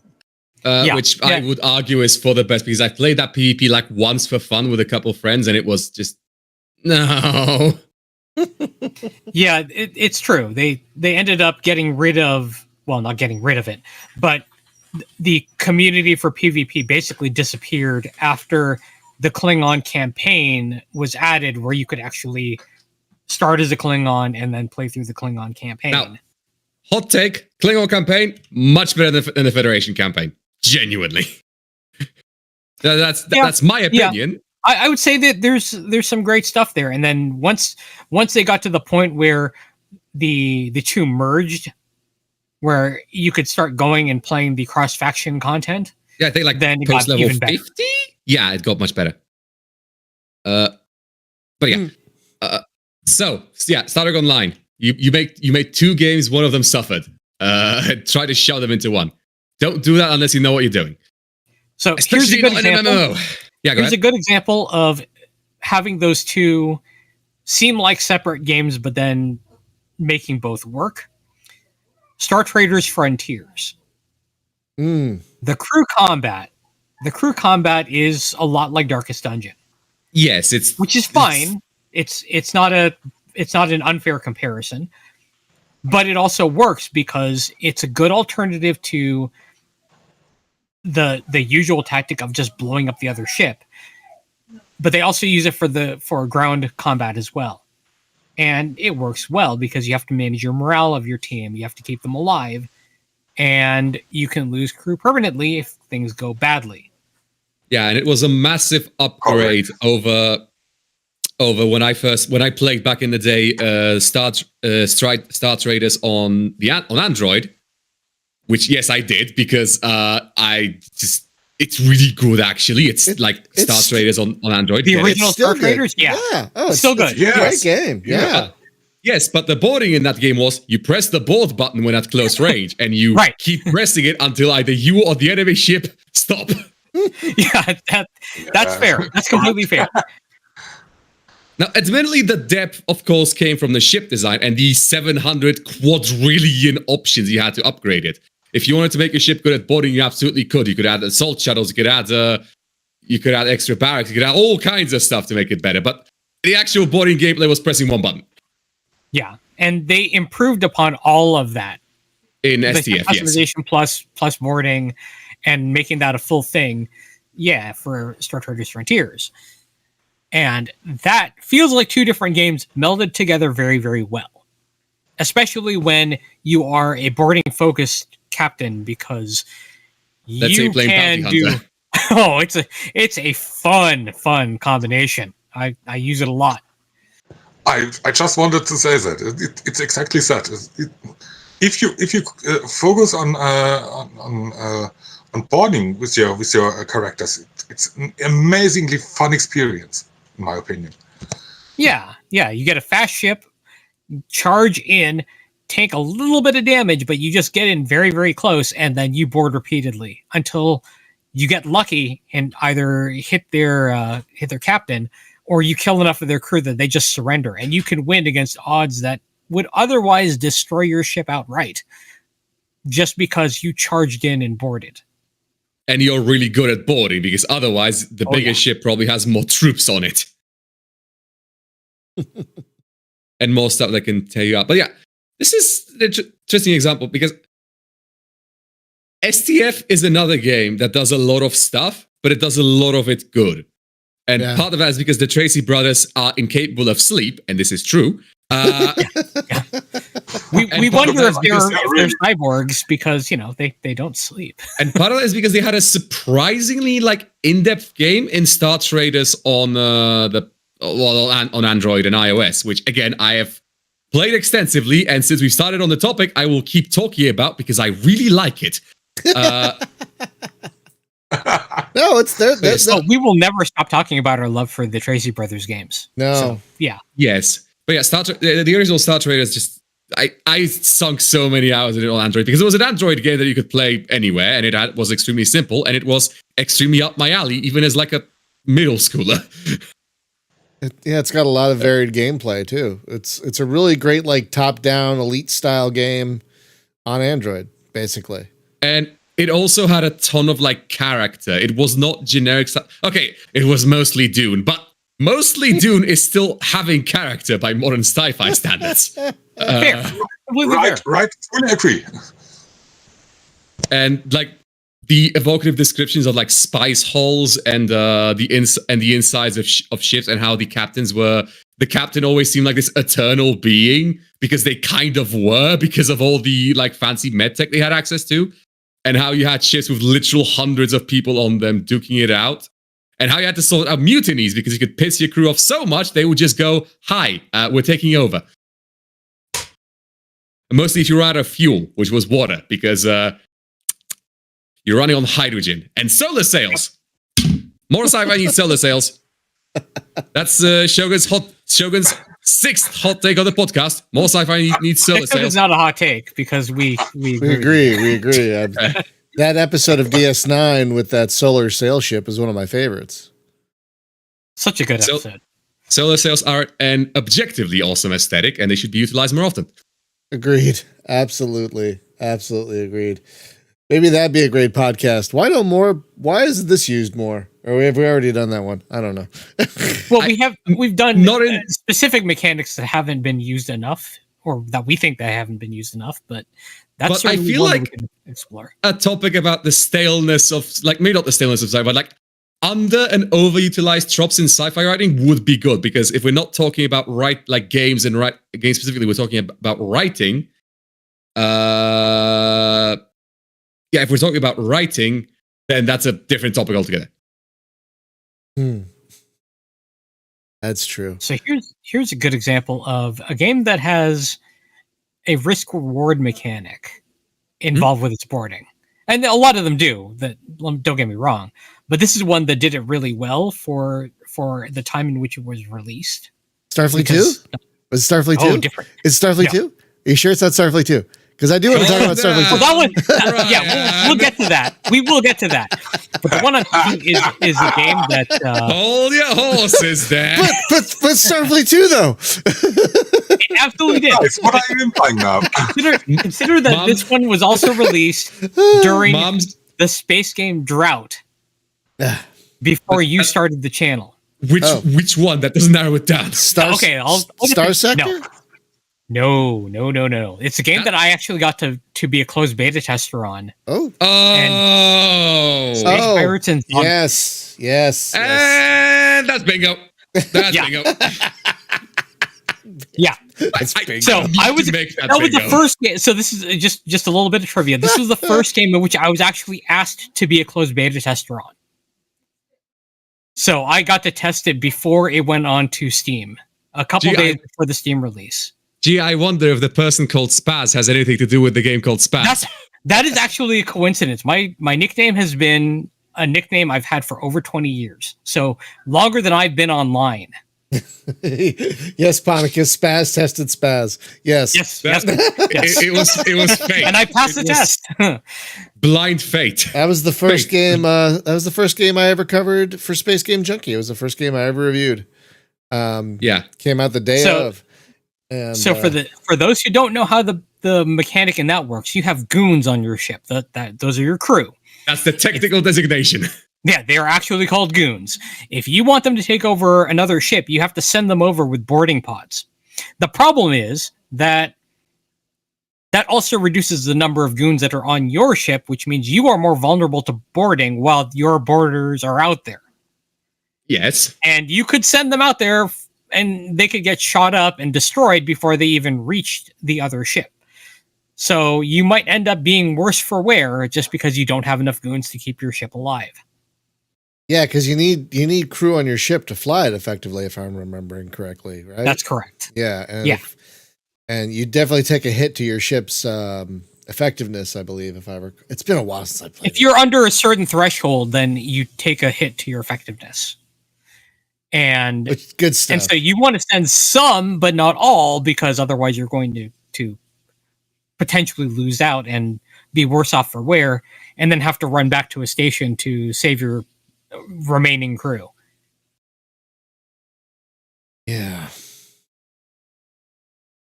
D: Which I would argue is for the best, because I played that PvP like once for fun with a couple of friends, and it was just no.
C: Yeah, it's true. They ended up getting rid of, well, not getting rid of it, but the community for PvP basically disappeared after the Klingon campaign was added, where you could actually start as a Klingon and then play through the Klingon campaign.
D: Now, hot take, Klingon campaign, much better than the Federation campaign. Genuinely. That's my opinion.
C: Yeah. I would say that there's some great stuff there. And then once they got to the point where the two merged, where you could start going and playing the cross-faction content.
D: Yeah, I think
C: then
D: post level 50? Yeah, it got much better. But yeah. So Star Trek Online. You made two games, one of them suffered. Try to shove them into one. Don't do that unless you know what you're doing.
C: So
D: especially
C: here's a good
D: not
C: example.
D: in MMO. Yeah,
C: here's a good example of having those two seem like separate games, but then making both work. Star Traders Frontiers. The crew combat is a lot like Darkest Dungeon.
D: Yes,
C: which is fine. It's not an unfair comparison, but it also works because it's a good alternative to the usual tactic of just blowing up the other ship. But they also use it for ground combat as well. And it works well because you have to manage your morale of your team. You have to keep them alive. And you can lose crew permanently if things go badly.
D: Yeah, and it was a massive upgrade over over when I played back in the day Star Traders on Android, which yes I did because it's really good actually. It's Star Traders on Android.
C: The original Star Traders,
B: yeah. Oh, it's
C: still good.
B: It's a great game. Yeah.
D: Yes, but the boarding in that game was you press the board button when at close range, and you keep pressing it until either you or the enemy ship stop.
C: Yeah, that's fair. That's completely fair.
D: Now, admittedly, the depth, of course, came from the ship design and the 700 quadrillion options you had to upgrade it. If you wanted to make your ship good at boarding, you absolutely could. You could add assault shuttles, you could add extra barracks, you could add all kinds of stuff to make it better. But the actual boarding gameplay was pressing one button.
C: Yeah, and they improved upon all of that
D: in STF.
C: Customization plus boarding, and making that a full thing. Yeah, for Star Traders Frontiers. And that feels like two different games melded together very, very well. Especially when you are a boarding-focused captain, because you can do... Oh, it's a fun combination. I use it a lot.
F: I just wanted to say that it's exactly that. If you focus on boarding with your characters, it's an amazingly fun experience, in my opinion.
C: Yeah. You get a fast ship, charge in, take a little bit of damage, but you just get in very, very close, and then you board repeatedly until you get lucky and either hit their captain, or you kill enough of their crew that they just surrender, and you can win against odds that would otherwise destroy your ship outright, just because you charged in and boarded.
D: And you're really good at boarding, because otherwise the bigger ship probably has more troops on it. And more stuff that can tear you up. But yeah, this is an interesting example, because STF is another game that does a lot of stuff, but it does a lot of it good. And part of that is because the Tracy brothers are incapable of sleep, and this is true.
C: We wonder if they're cyborgs, because they don't sleep.
D: And part of that is because they had a surprisingly in-depth game in Star Traders on on Android and iOS, which again I have played extensively, and since we've started on the topic, I will keep talking about because I really like it.
B: No, it's there.
C: We will never stop talking about our love for the Tracy Brothers games.
B: No.
C: So, yeah.
D: Yes. But yeah, the original Star Traders, just I sunk so many hours in it on Android, because it was an Android game that you could play anywhere, and it was extremely simple, and it was extremely up my alley, even as a middle schooler.
B: It's got a lot of varied gameplay too. It's a really great top-down elite style game on Android, basically.
D: And it also had a ton of character. It was not generic stuff. Okay, it was mostly Dune, but mostly Dune is still having character by modern sci-fi standards.
C: Fair.
F: Right, fully agree.
D: And the evocative descriptions of spice holes and the insides of ships, and how the captain always seemed like this eternal being, because they kind of were, because of all the fancy medtech they had access to. And how you had ships with literal hundreds of people on them duking it out. And how you had to sort out mutinies, because you could piss your crew off so much, they would just go, "Hi, we're taking over." And mostly if you're out of fuel, which was water, because you're running on hydrogen. And solar sails. More sci-fi needs solar sails. That's Shogun's sixth hot take on the podcast. More sci-fi needs solar sails.
C: It's not a hot take, because we
B: agree. We agree. That episode of DS9 with that solar sail ship is one of my favorites.
C: Such a good episode.
D: Solar sails are an objectively awesome aesthetic, and they should be utilized more often.
B: Agreed. Absolutely agreed. Maybe that'd be a great podcast. Why isn't this used more? Or have we already done that one? I don't know.
C: Well, we've done specific mechanics that haven't been used enough, or that we think they haven't been used enough, but that's
D: I feel
C: one we can explore.
D: A topic about the staleness of maybe not the staleness of sci-fi, but under and overutilized tropes in sci-fi writing would be good, because if we're not talking about games specifically, we're talking about writing. If we're talking about writing, then that's a different topic altogether.
B: That's true.
C: So here's a good example of a game that has a risk reward mechanic involved with its boarding, and a lot of them do. That, don't get me wrong, but this is one that did it really well for the time in which it was released.
B: Starfleet 2? Was it Starfleet 2?
C: Oh, different.
B: Is Starfleet 2? Are you sure it's not Starfleet 2? Because I do want to talk about Starfleet 2.
C: Well, that one, yeah, we'll get to that. We will get to that. But the one I'm thinking is a game that.
D: Hold your horses there.
B: But Starfleet 2 though.
C: It absolutely did.
F: Guys, what are you implying now?
C: Consider that this one was also released during the space game drought before you started the channel.
D: Which one? That doesn't narrow it down.
B: Star Sector?
C: No. It's a game that I actually got to be a closed beta tester on.
B: Oh.
C: Space Pirates and Zombies.
B: Yes.
D: And that's bingo. That's bingo.
C: Yeah. So I was that was the first game. So this is just a little bit of trivia. This was the first game in which I was actually asked to be a closed beta tester on. So I got to test it before it went on to Steam, a couple days before the Steam release.
D: Gee, I wonder if the person called Spaz has anything to do with the game called Spaz.
C: That is actually a coincidence. My nickname has been a nickname I've had for over 20 years. So longer than I've been online.
B: Yes, Ponicus, Spaz tested Spaz. Yes.
D: It was fate.
C: And I passed the test.
D: Blind fate.
B: That was the first game. That was the first game I ever covered for Space Game Junkie. It was the first game I ever reviewed. Came out the day of. And,
C: so for those who don't know how the mechanic in that works, you have goons on your ship. Those are your crew.
D: That's the technical designation.
C: Yeah, they are actually called goons. If you want them to take over another ship, you have to send them over with boarding pods. The problem is that also reduces the number of goons that are on your ship, which means you are more vulnerable to boarding while your boarders are out there.
D: Yes.
C: And you could send them out there and they could get shot up and destroyed before they even reached the other ship. So you might end up being worse for wear just because you don't have enough goons to keep your ship alive.
B: Yeah, because you need crew on your ship to fly it effectively, if I'm remembering correctly, right?
C: That's correct.
B: Yeah, and you definitely take a hit to your ship's effectiveness, I believe. It's been a while since I played.
C: If you're under a certain threshold, then you take a hit to your effectiveness. And
B: good stuff.
C: And so you want to send some, but not all, because otherwise you're going to potentially lose out and be worse off for wear, and then have to run back to a station to save your remaining crew.
B: Yeah.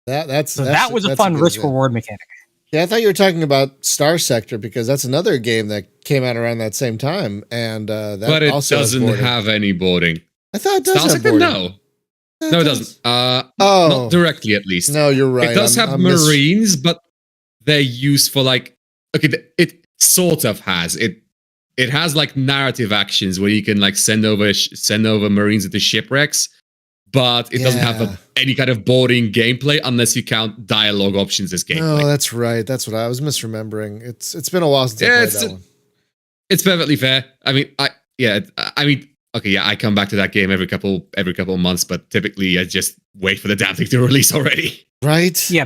B: That
C: was a fun risk reward mechanic.
B: Yeah, I thought you were talking about Star Sector because that's another game that came out around that same time, and
D: but it also doesn't have any boarding.
B: I thought it does
D: Star
B: have
D: Sector,
B: boarding.
D: No, it doesn't. Not directly, at least.
B: No, you're right.
D: It does have Marines, but they're used for it sort of has it. It has like narrative actions where you can like send over Marines into shipwrecks, but it doesn't have any kind of boarding gameplay unless you count dialogue options as gameplay.
B: Oh, that's right. That's what I was misremembering. It's been a while since I played that one.
D: It's perfectly fair. I come back to that game every couple of months, but typically I just wait for the damn thing to release already.
B: Right?
C: Yeah,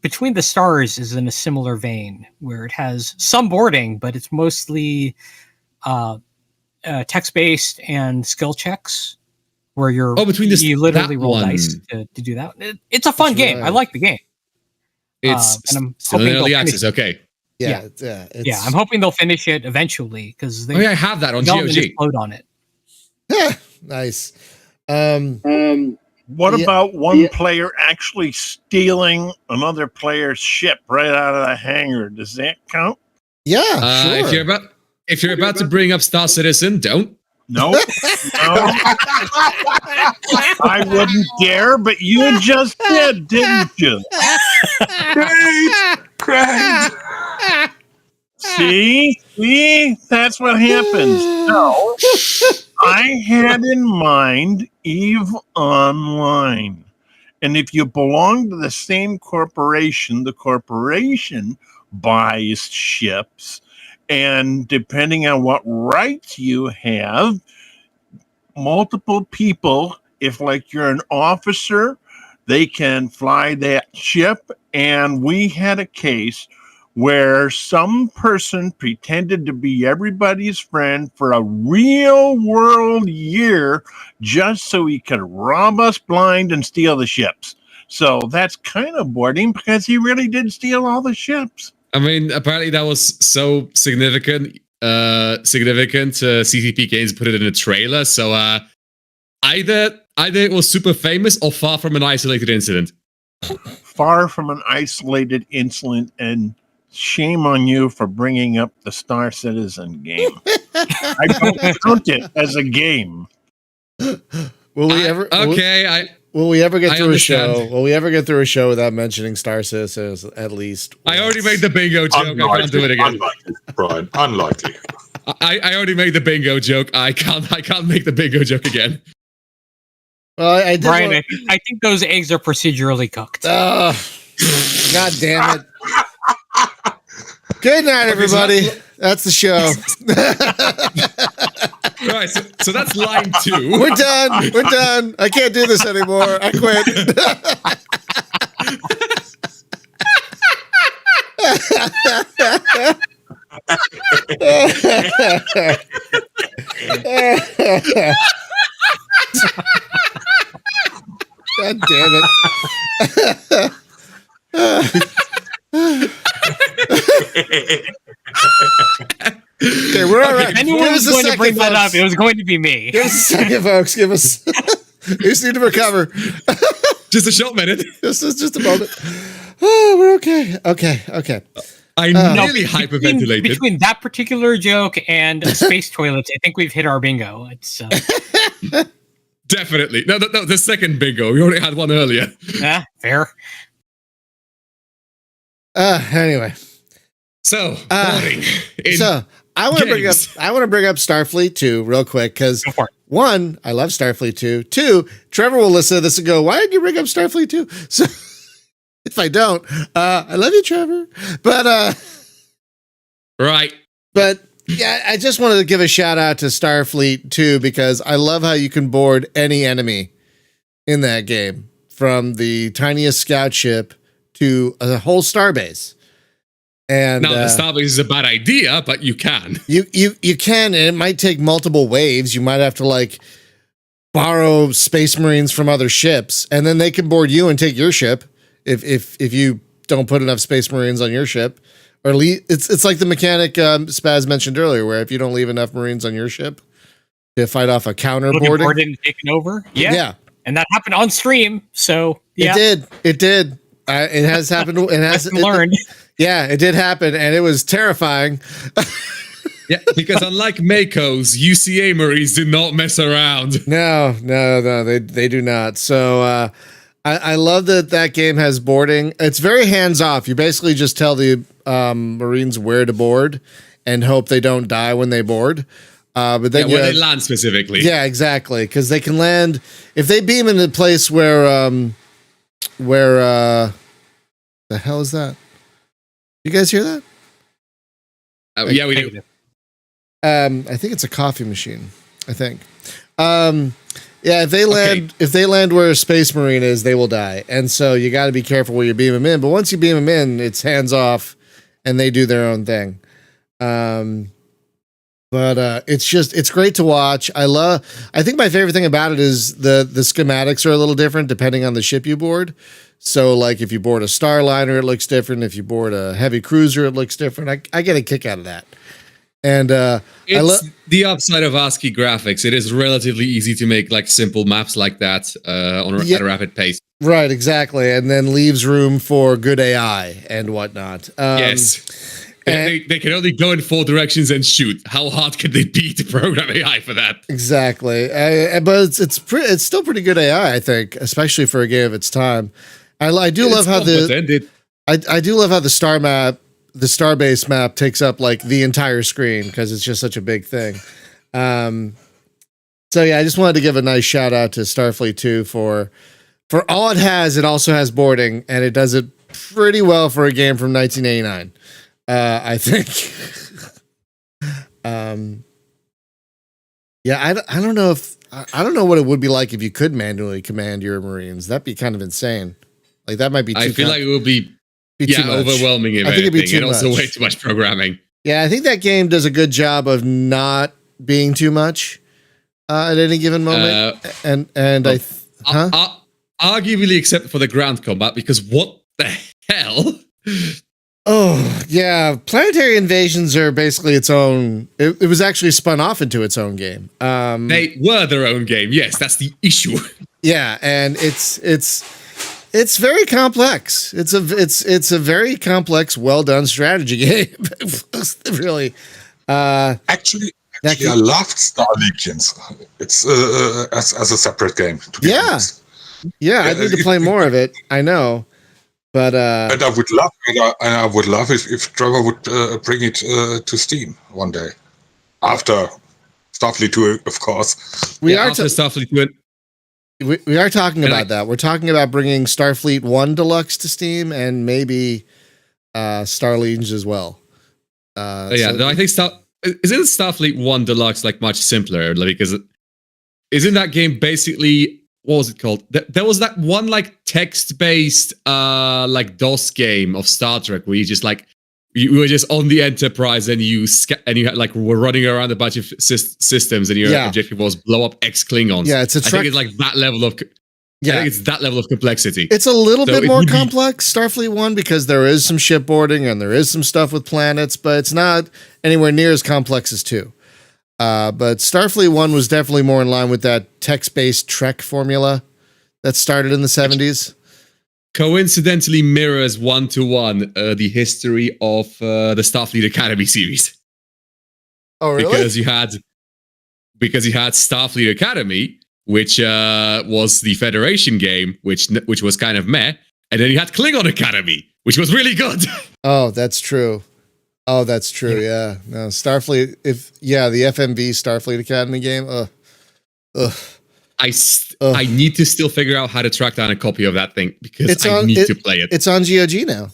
C: Between the Stars is in a similar vein where it has some boarding, but it's mostly text-based and skill checks where you literally roll dice to do that. It's a fun game. Right. I like the game.
D: It's still in early access. Okay.
B: Yeah.
C: I'm hoping they'll finish it eventually because
D: I have that on GOG.
C: Explode on it.
B: Nice.
E: What about one player actually stealing another player's ship right out of the hangar? Does that count?
B: Yeah, sure.
D: If you're about to bring up Star Citizen, don't.
E: No. I wouldn't dare, but you just did, didn't you?
F: Great.
E: See, that's what happens. No, I had in mind EVE Online. And if you belong to the same corporation, the corporation buys ships. And depending on what rights you have, multiple people if like you're an officer, they can fly that ship. And we had a case where some person pretended to be everybody's friend for a real world year just so he could rob us blind and steal the ships. So that's kind of boring because he really did steal all the ships.
D: I mean, apparently that was so significant. CCP Games put it in a trailer. So either it was super famous or far from an isolated incident.
E: Far from an isolated incident, and shame on you for bringing up the Star Citizen game. I don't count it as a game.
B: Will we ever?
D: Okay,
B: Will we ever get through
D: understand.
B: a show? Will we ever get through a show without mentioning Star Citizen at least?
D: I already made the bingo joke. I can't do it again.
F: Unlikely, Brian. Unlikely.
D: I already made the bingo joke. I can't make the bingo joke again.
B: Well, I did.
C: Brian, I think those eggs are procedurally cooked.
B: God damn it! Good night, everybody. That's the show.
D: Right, so that's line 2.
B: We're done. We're done. I can't do this anymore. I quit. God damn it. Okay, we're all right.
C: If anyone was going to bring that up, it was going to be me.
B: Give us a second, folks. Give us. We just need to recover.
D: Just a short minute.
B: Just a moment. Oh, we're okay. Okay.
D: I nearly hyperventilated.
C: Between that particular joke and space toilets, I think we've hit our bingo. It's
D: Definitely. No, the second bingo. We already had one earlier.
C: fair.
B: Anyway.
D: So, boring.
B: I want to bring up Starfleet 2 real quick because one, I love Starfleet 2. 2, Trevor will listen to this and go, "Why did you bring up Starfleet 2?" So if I don't, I love you, Trevor. But
D: right.
B: But yeah, I just wanted to give a shout out to Starfleet 2 because I love how you can board any enemy in that game, from the tiniest scout ship to a whole starbase. And
D: now the starbase is a bad idea, but you can.
B: You can, and it might take multiple waves. You might have to like borrow Space Marines from other ships, and then they can board you and take your ship if you don't put enough Space Marines on your ship. Or it's like the mechanic Spaz mentioned earlier, where if you don't leave enough Marines on your ship to fight off a counter boarding,
C: and taken over. Yeah, and that happened on stream. So yeah,
B: it did. It has happened. It has
C: learned.
B: Yeah, it did happen, and it was terrifying.
D: Yeah, because unlike Mako's, UCA Marines do not mess around.
B: No, they do not. So I love that game has boarding. It's very hands off. You basically just tell the Marines where to board and hope they don't die when they board. But then
D: when they land specifically.
B: Yeah, exactly, because they can land if they beam in a place where the hell is that? You guys hear that?
D: Yeah, we do.
B: I think it's a coffee machine. I think. Yeah, if they land where a Space Marine is, they will die, and so you got to be careful where you beam them in. But once you beam them in, it's hands off, and they do their own thing. But it's great to watch. I think my favorite thing about it is the schematics are a little different depending on the ship you board. So like if you board a Starliner, it looks different. If you board a heavy cruiser, it looks different. I get a kick out of that. And
D: it's the upside of ASCII graphics. It is relatively easy to make like simple maps like that at a rapid pace.
B: Right, exactly. And then leaves room for good AI and whatnot.
D: Yes. And they can only go in 4 directions and shoot. How hard could they be to program AI for that?
B: Exactly. But it's still pretty good AI, I think, especially for a game of its time. I do love how the Starbase map takes up like the entire screen because it's just such a big thing. So yeah, I just wanted to give a nice shout out to Starfleet 2 for all it has. It also has boarding, and it does it pretty well for a game from 1989. I think. Yeah, I don't know if I don't know what it would be like if you could manually command your Marines. That'd be kind of insane. Like that might be.
D: I feel like it would be
B: too much.
D: overwhelming. If
B: I think it'd be
D: anything,
B: too
D: and also
B: much.
D: way too much programming.
B: Yeah, I think that game does a good job of not being too much at any given moment.
D: Arguably, except for the ground combat, because what the hell?
B: Oh, yeah. Planetary Invasions are basically its own. It was actually spun off into its own game.
D: They were their own game. Yes, that's the issue.
B: Yeah, and it's very complex. It's a very complex, well done strategy game. Really.
F: Actually, I loved Star Legions. It's as a separate game. To be honest.
B: Yeah. I need to play more of it. I know. But
F: and I would love if Trevor would bring it to Steam one day, after Starfleet 2, of course.
B: We are talking about that. We're talking about bringing Starfleet 1 Deluxe to Steam and maybe Star Legions as well.
D: No, I think isn't Starfleet 1 Deluxe like much simpler? Like, because isn't that game basically, what was it called? There was that one like text-based like DOS game of Star Trek where you just like you were just on the Enterprise and you had, like were running around a bunch of systems and your objective was blow up X Klingons.
B: Yeah, it's a
D: I think it's like that level of. I think it's that level of complexity.
B: It's a little bit more complex, Starfleet 1, because there is some shipboarding and there is some stuff with planets, but it's not anywhere near as complex as 2. But Starfleet 1 was definitely more in line with that text-based Trek formula that started in the 70s.
D: Coincidentally mirrors 1-to-1 the history of the Starfleet Academy series.
B: Oh, really?
D: Because you had Starfleet Academy, which was the Federation game, which was kind of meh, and then you had Klingon Academy, which was really good.
B: Oh, that's true. Yeah. No, Starfleet. The FMV Starfleet Academy game.
D: I need to still figure out how to track down a copy of that thing because I need to play it.
B: It's on GOG now.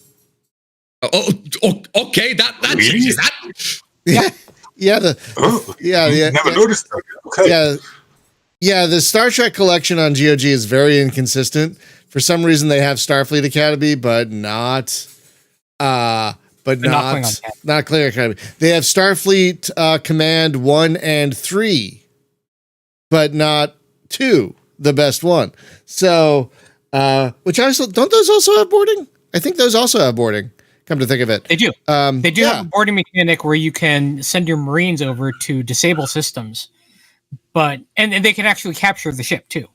D: Okay. That changes that.
F: Never noticed that. Okay.
B: Yeah, the Star Trek collection on GOG is very inconsistent. For some reason, they have Starfleet Academy, but not Klingon Academy. They have Starfleet Command 1 and 3, but not 2, the best one. So, which also don't those also have boarding? I think those also have boarding. Come to think of it,
C: they do. They do have a boarding mechanic where you can send your Marines over to disable systems. But and they can actually capture the ship too.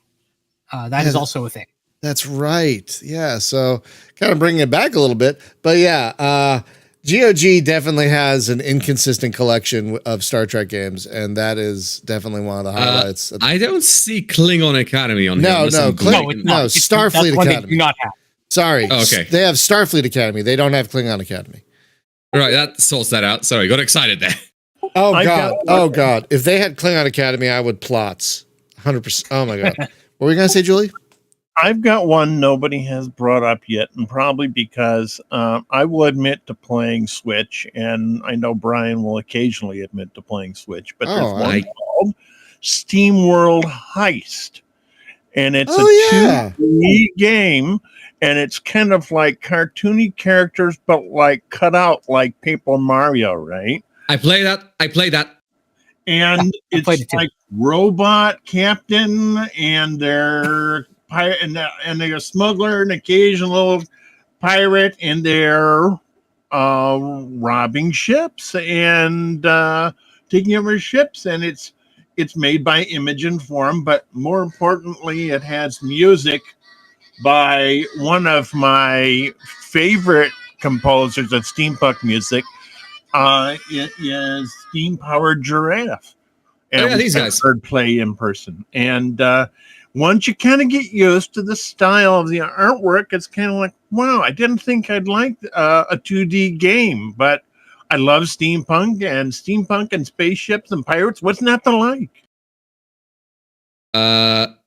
C: That is also a thing.
B: That's right. Yeah. So kind of bringing it back a little bit, but GOG definitely has an inconsistent collection of Star Trek games, and that is definitely one of the highlights.
D: I don't see Klingon Academy on here.
B: Starfleet Academy.
C: They do not have.
B: Sorry.
D: Oh, okay.
B: They have Starfleet Academy. They don't have Klingon Academy.
D: Right. That sorts that out. Sorry, got excited there.
B: Oh God! If they had Klingon Academy, I would plots 100%. Oh my God! What were you gonna say, Julie?
E: I've got one nobody has brought up yet, and probably because I will admit to playing Switch, and I know Brian will occasionally admit to playing Switch. But there's one called SteamWorld Heist, and it's a 2D game, and it's kind of like cartoony characters, but like cut out like Paper Mario, right?
D: I play that.
E: And it's like robot captain, and they're pirate, and they're a smuggler, and occasional pirate, and they're robbing ships and taking over ships. And it's made by Image and Form, but more importantly, it has music by one of my favorite composers of steampunk music. It is Steam Powered Giraffe. And
D: these guys
E: heard play in person. And once you kind of get used to the style of the artwork, it's kind of like, wow, I didn't think I'd like a 2D game, but I love steampunk and spaceships and pirates. What's not to like?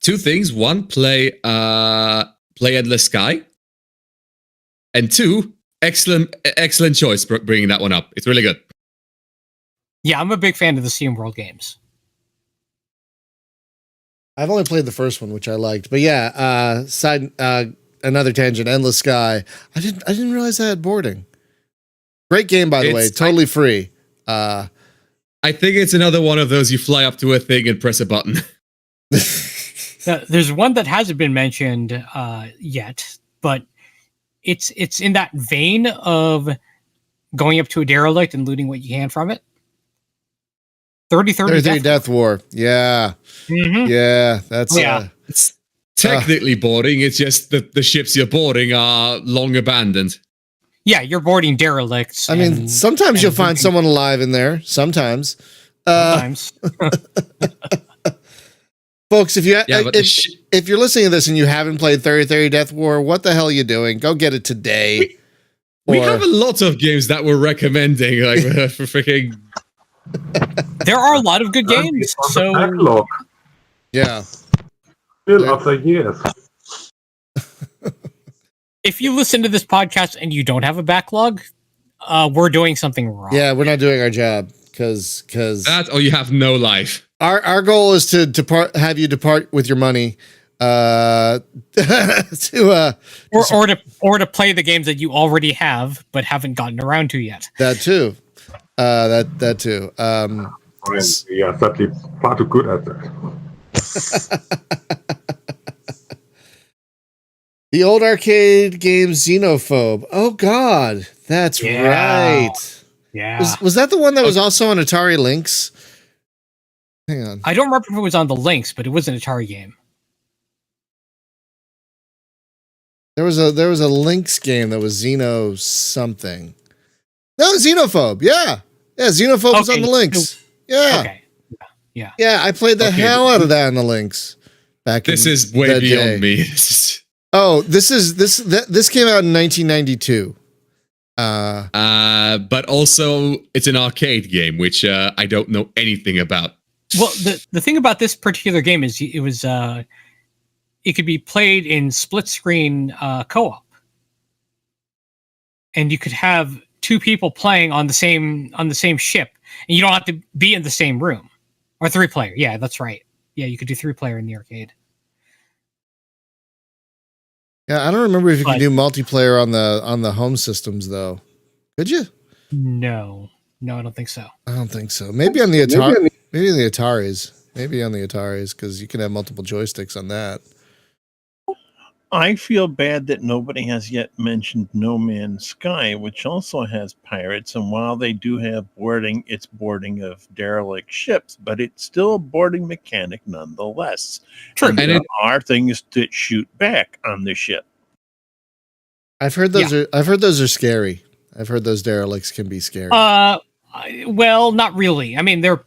D: Two things. One, play Endless Sky. And two, excellent choice bringing that one up. It's really good.
C: Yeah, I'm a big fan of the SteamWorld games.
B: I've only played the first one, which I liked. But yeah, another tangent, Endless Sky. I didn't realize that had boarding. Great game, by the way, totally free.
D: I think it's another one of those you fly up to a thing and press a button.
C: There's one that hasn't been mentioned yet, but it's in that vein of going up to a derelict and looting what you can from it. 30-30
B: Death War. Yeah.
C: Mm-hmm.
B: Yeah. That's
D: it's technically boarding. It's just that the ships you're boarding are long abandoned.
C: Yeah, you're boarding derelicts.
B: I mean, sometimes you'll find someone alive in there. Sometimes. Folks, if you're listening to this and you haven't played 30-30 Death War, what the hell are you doing? Go get it today.
D: We have a lot of games that we're recommending, like for freaking.
C: There are a lot of good games. So
F: backlog.
B: Yeah.
F: Still after years.
C: if you listen to this podcast and you don't have a backlog, we're doing something wrong.
B: Yeah, we're not doing our job because
D: that or you have no life.
B: Our goal is to have you depart with your money to
C: or to play the games that you already have but haven't gotten around to yet.
B: That too. That too.
F: We are sadly far too good at that.
B: The old arcade game Xenophobe. Oh God, that's right.
C: Yeah.
B: Was that the one that was also on Atari Lynx? Hang on.
C: I don't remember if it was on the Lynx, but it was an Atari game.
B: There was a Lynx game that was Xeno something. No, Xenophobe. Yeah. Xenophobe was on the Lynx. Yeah.
C: Okay. Yeah.
B: Yeah, I played the hell out of that on the Lynx.
D: This is way beyond me.
B: Oh, this came out in 1992.
D: But also it's an arcade game, which I don't know anything about.
C: Well, the thing about this particular game is it could be played in split screen co-op, and you could have two people playing on the same ship, and you don't have to be in the same room, or 3-player. Yeah, that's right. Yeah, you could do 3-player in the arcade.
B: Yeah, I don't remember if you could do multiplayer on the home systems though. Could you?
C: No, I don't think so.
B: I don't think so. Maybe on the Atari. Maybe on the Ataris. Maybe on the Ataris because you can have multiple joysticks on that.
E: I feel bad that nobody has yet mentioned No Man's Sky, which also has pirates. And while they do have boarding, it's boarding of derelict ships, but it's still a boarding mechanic nonetheless.
C: True.
E: And there are things to shoot back on the ship.
B: I've heard those are scary. I've heard those derelicts can be scary.
C: Well, not really. I mean, they're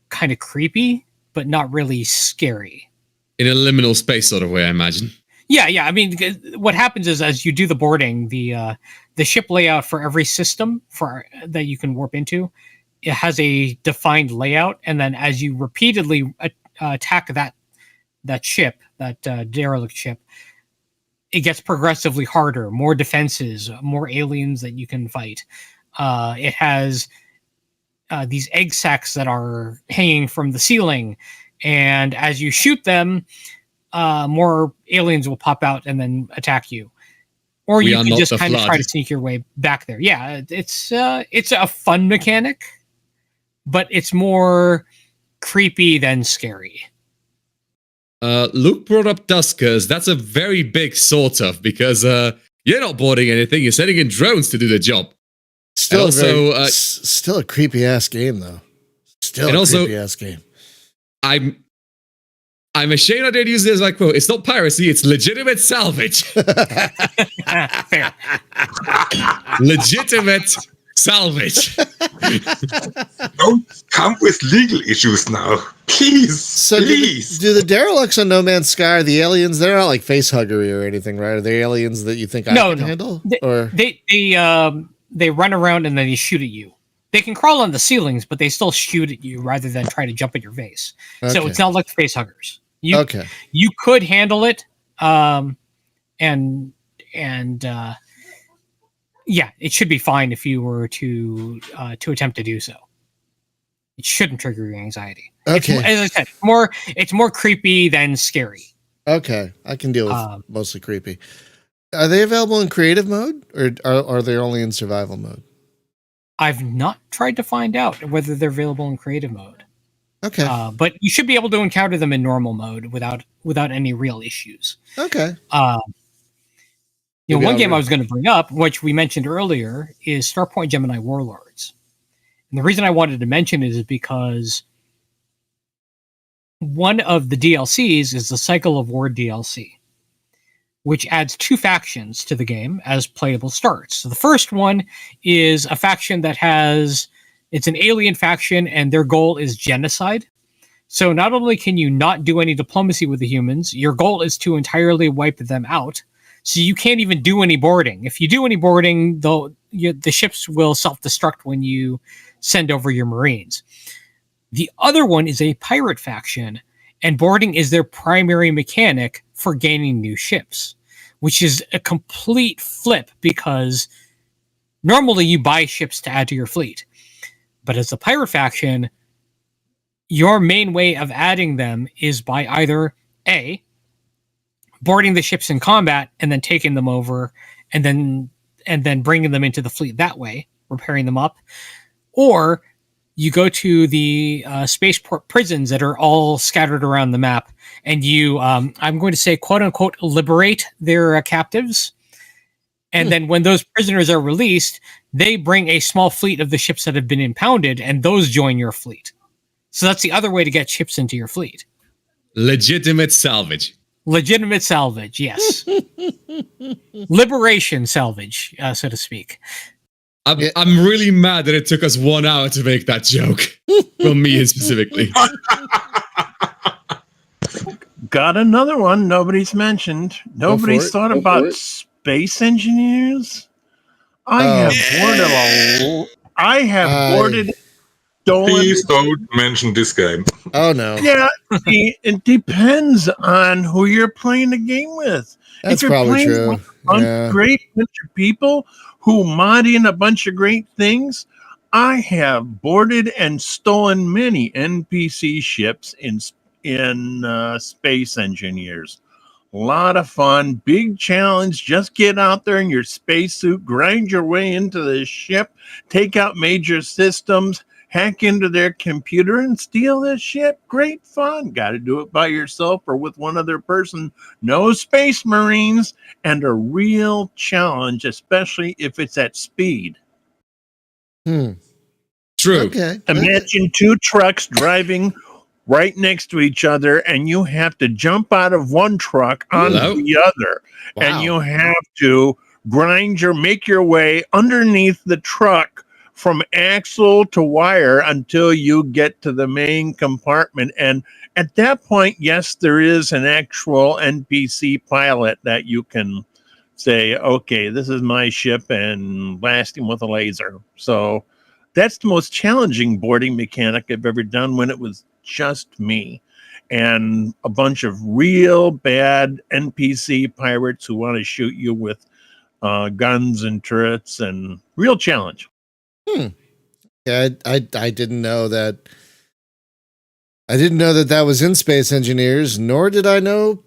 C: kind of creepy, but not really scary.
D: In a liminal space sort of way, I imagine.
C: Yeah. I mean, what happens is as you do the boarding, the ship layout for every system that you can warp into, it has a defined layout, and then as you repeatedly attack that ship, that derelict ship, it gets progressively harder, more defenses, more aliens that you can fight. It has these egg sacs that are hanging from the ceiling, and as you shoot them, more aliens will pop out and then attack you. Or you can just kind of try to sneak your way back there. Yeah, it's a fun mechanic, but it's more creepy than scary.
D: Luke brought up Duskers. That's a very big sort of, because you're not boarding anything. You're sending in drones to do the job.
B: Still a creepy ass game though. Creepy ass game.
D: I'm ashamed I didn't use it as my quote. It's not piracy, it's legitimate salvage.
C: Fair.
D: Legitimate salvage.
F: Don't come with legal issues now. Please.
B: So
F: please.
B: Do the derelicts on No Man's Sky, are the aliens, they're not like face huggery or anything, right? Are they aliens that you think I can handle?
C: They run around and then they shoot at you. They can crawl on the ceilings, but they still shoot at you rather than try to jump at your face. Okay. So it's not like face huggers. You could handle it, it should be fine if you were to attempt to do so. It shouldn't trigger your anxiety.
B: Okay.
C: As I said, it's more creepy than scary.
B: Okay, I can deal with mostly creepy. Are they available in creative mode, or are they only in survival mode?
C: I've not tried to find out whether they're available in creative mode.
B: Okay.
C: But you should be able to encounter them in normal mode without any real issues.
B: Okay.
C: One game I was going to bring up, which we mentioned earlier, is Starpoint Gemini Warlords. And the reason I wanted to mention it is because one of the DLCs is the Cycle of War DLC, which adds 2 factions to the game as playable starts. So the first one is a faction that it's an alien faction, and their goal is genocide. So not only can you not do any diplomacy with the humans, your goal is to entirely wipe them out. So you can't even do any boarding. If you do any boarding, the ships will self-destruct when you send over your Marines. The other one is a pirate faction, and boarding is their primary mechanic for gaining new ships, which is a complete flip because normally you buy ships to add to your fleet. But as a pirate faction, your main way of adding them is by either A, boarding the ships in combat and then taking them over and then bringing them into the fleet that way, repairing them up, or you go to the spaceport prisons that are all scattered around the map, and you, I'm going to say, quote unquote, liberate their captives. And then when those prisoners are released, they bring a small fleet of the ships that have been impounded, and those join your fleet. So that's the other way to get ships into your fleet.
D: Legitimate salvage.
C: Legitimate salvage, yes. Liberation salvage, so to speak.
D: I'm really mad that it took us 1 hour to make that joke. From me specifically.
E: Got another one nobody's mentioned. Nobody's thought about space engineers. I have boarded stolen.
F: Please don't mention this game.
B: Oh no.
E: Yeah, it depends on who you're playing the game with.
B: That's
E: if you're
B: probably
E: playing
B: true.
E: with a great bunch of people who mod in a bunch of great things, I have boarded and stolen many NPC ships in Space Engineers. A lot of fun, big challenge. Just get out there in your spacesuit, grind your way into the ship, take out major systems, hack into their computer and steal this ship. Great fun. Got to do it by yourself or with one other person. No Space Marines, and a real challenge, especially if it's at speed.
D: True.
B: Okay.
E: Imagine 2 trucks driving right next to each other, and you have to jump out of one truck onto the other.
B: Wow.
E: And you have to make your way underneath the truck from axle to wire until you get to the main compartment. And at that point, yes, there is an actual NPC pilot that you can say, okay, this is my ship, and blast him with a laser. So that's the most challenging boarding mechanic I've ever done, when it was just me and a bunch of real bad NPC pirates who want to shoot you with guns and turrets, and real challenge.
B: Yeah, I didn't know that. I didn't know that was in Space Engineers, nor did I know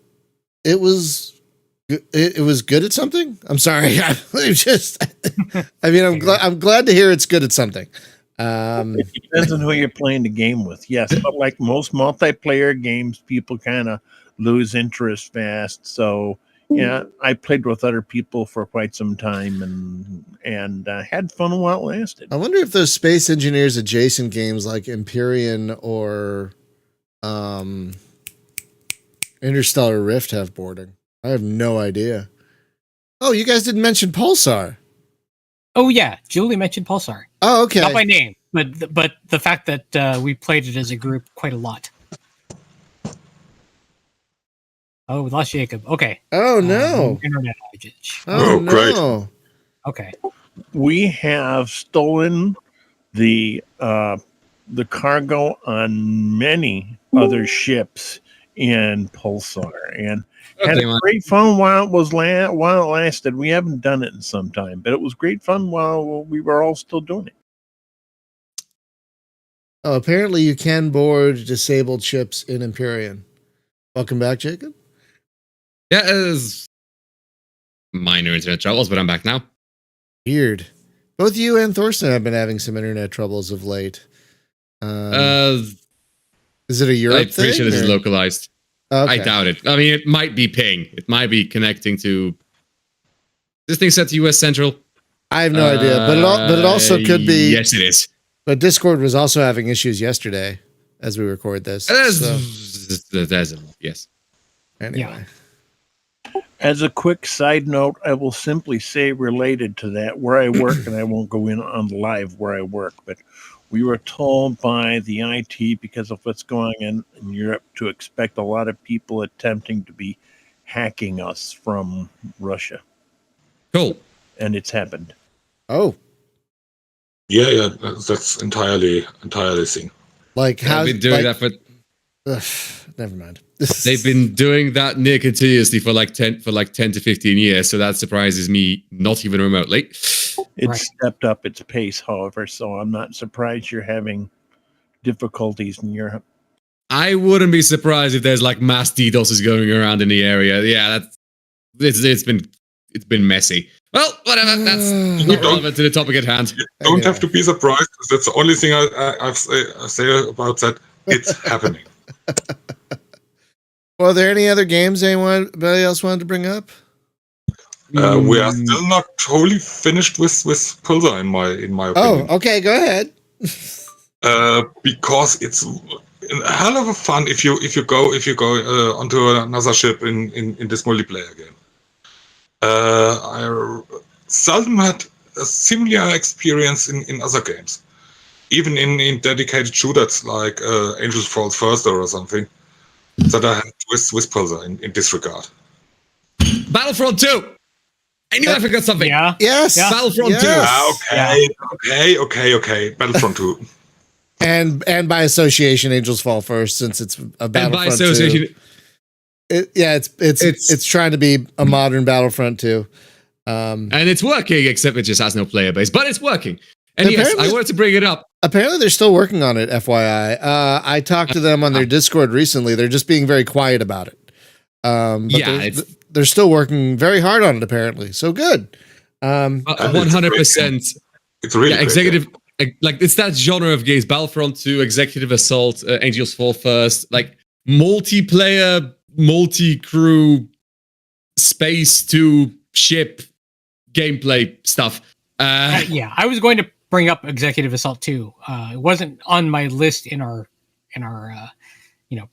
B: it was good at something. I'm sorry. I'm glad to hear it's good at something.
E: It depends on who you're playing the game with, yes. But like most multiplayer games, people kind of lose interest fast. So yeah, I played with other people for quite some time and had fun while it lasted.
B: I wonder if those Space Engineers adjacent games like Empyrean or Interstellar Rift have boarding. I have no idea. Oh, you guys didn't mention Pulsar.
C: Oh yeah, Julie mentioned Pulsar.
B: Oh, okay.
C: Not by name, but the fact that we played it as a group quite a lot. Oh, we lost Jacob. Okay.
B: Oh no.
C: Internet outage.
B: Oh no.
F: Great.
C: Okay.
E: We have stolen the cargo on many other ships in Pulsar, and had great fun while it lasted. We haven't done it in some time, but it was great fun while we were all still doing it.
B: Oh, apparently you can board disabled ships in Empyrean. Welcome back, Jacob.
D: Yeah, it was minor internet troubles, but I'm back now.
B: Weird. Both you and Thorsten have been having some internet troubles of late. Is it a Europe
D: I'm
B: thing?
D: pretty sure this is
B: or-
D: localized.
B: Okay.
D: I doubt it. I mean, it might be ping. It might be connecting to this thing set to US Central.
B: I have no idea, but it also could be.
D: Yes, it is.
B: But Discord was also having issues yesterday as we record this. So,
D: Yes.
B: anyway.
E: As a quick side note, I will simply say related to that, where I work, and I won't go in on live where I work, but we were told by the IT, because of what's going on in Europe, to expect a lot of people attempting to be hacking us from Russia.
D: Cool.
E: And it's happened.
B: Oh,
F: Yeah, that's entirely thing.
B: like how?
D: They've been doing that for.
B: Never mind.
D: They've been doing that near continuously for like 10 to 15 years, so that surprises me not even remotely.
E: It's
C: Right.
E: stepped up its pace, however, so I'm not surprised you're having difficulties in Europe.
D: I wouldn't be surprised if there's like mass DDoSes going around in the area. Yeah, it's been messy. Well, whatever. That's not relevant to the topic at hand.
F: You don't have to be surprised. That's the only thing I say about that. It's happening.
B: Well, are there any other games anybody else wanted to bring up?
F: We are still not totally finished with Pulsar in my opinion.
B: Oh, okay. Go ahead.
F: Because it's a hell of a fun if you go onto another ship in this multiplayer game. I seldom had a similar experience in other games, even in dedicated shooters like Angels Falls First or something that I had with Pulsar in this regard.
D: Battlefront 2. I knew I forgot something.
C: Yeah.
B: Yes.
C: Yeah.
D: Battlefront 2.
F: Okay. Battlefront 2.
B: And by association, Angels Fall First, since it's a
D: And by
B: Battlefront 2.
D: association,
B: It's trying to be a modern Battlefront 2.
D: and it's working, except it just has no player base, but it's working. And yes,
B: Apparently-
D: I wanted to bring it up.
B: Apparently, they're still working on it. FYI, I talked to them on their Discord recently. They're just being very quiet about it. But
D: Yeah,
B: they're still working very hard on it. Apparently, so good.
D: 100%.
F: It's really great,
D: executive, like it's that genre of games: Battlefront 2, Executive Assault, Angels Fall First, like multiplayer, multi-crew, space to ship gameplay stuff.
C: Yeah, I was going to bring up Executive Assault 2. It wasn't on my list in our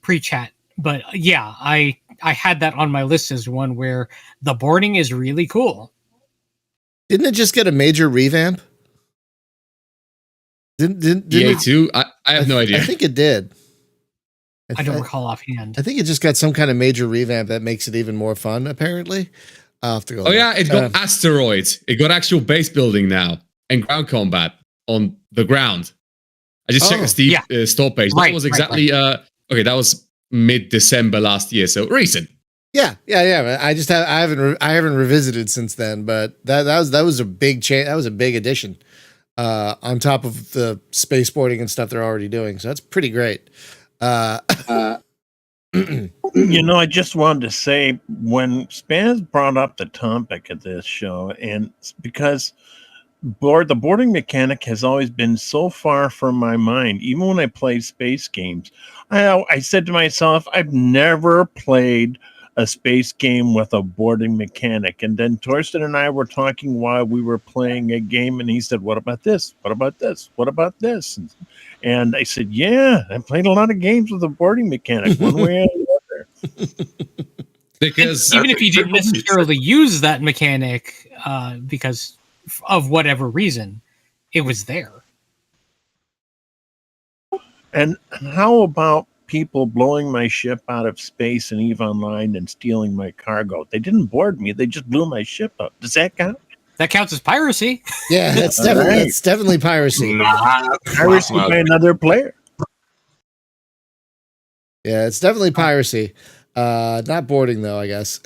C: pre-chat, but yeah, I had that on my list as one where the boarding is really cool.
B: Didn't it just get a major revamp? Didn't
D: EA
B: it?
D: 2, I have no idea.
B: I think it did.
C: I don't recall offhand.
B: I think it just got some kind of major revamp that makes it even more fun. Apparently, I'll have to go.
D: Oh yeah, it got
B: look.
D: asteroids. It got actual base building now and ground combat on the ground. I just checked the Steam store page. That
C: Right,
D: was
C: right,
D: exactly okay. That was mid-December last year, so recent.
B: Yeah. I just I haven't revisited since then, but that was a big change. That was a big addition. On top of the spaceport and stuff they're already doing, so that's pretty great.
E: I just wanted to say, when Spaz brought up the topic of this show, and because the boarding mechanic has always been so far from my mind, even when I played space games, I said to myself, I've never played a space game with a boarding mechanic. And then Torsten and I were talking while we were playing a game, and he said, what about this? What about this? What about this? And I said, yeah, I played a lot of games with a boarding mechanic, one way or the other.
D: Because
C: Even if you didn't necessarily use that mechanic because of whatever reason, it was there.
E: And how about people blowing my ship out of space in EVE Online and stealing my cargo? They didn't board me. They just blew my ship up. Does that count?
C: That counts as piracy.
B: Yeah, that's definitely piracy.
E: Piracy by another player.
B: Yeah, it's definitely piracy. Not boarding though, I guess.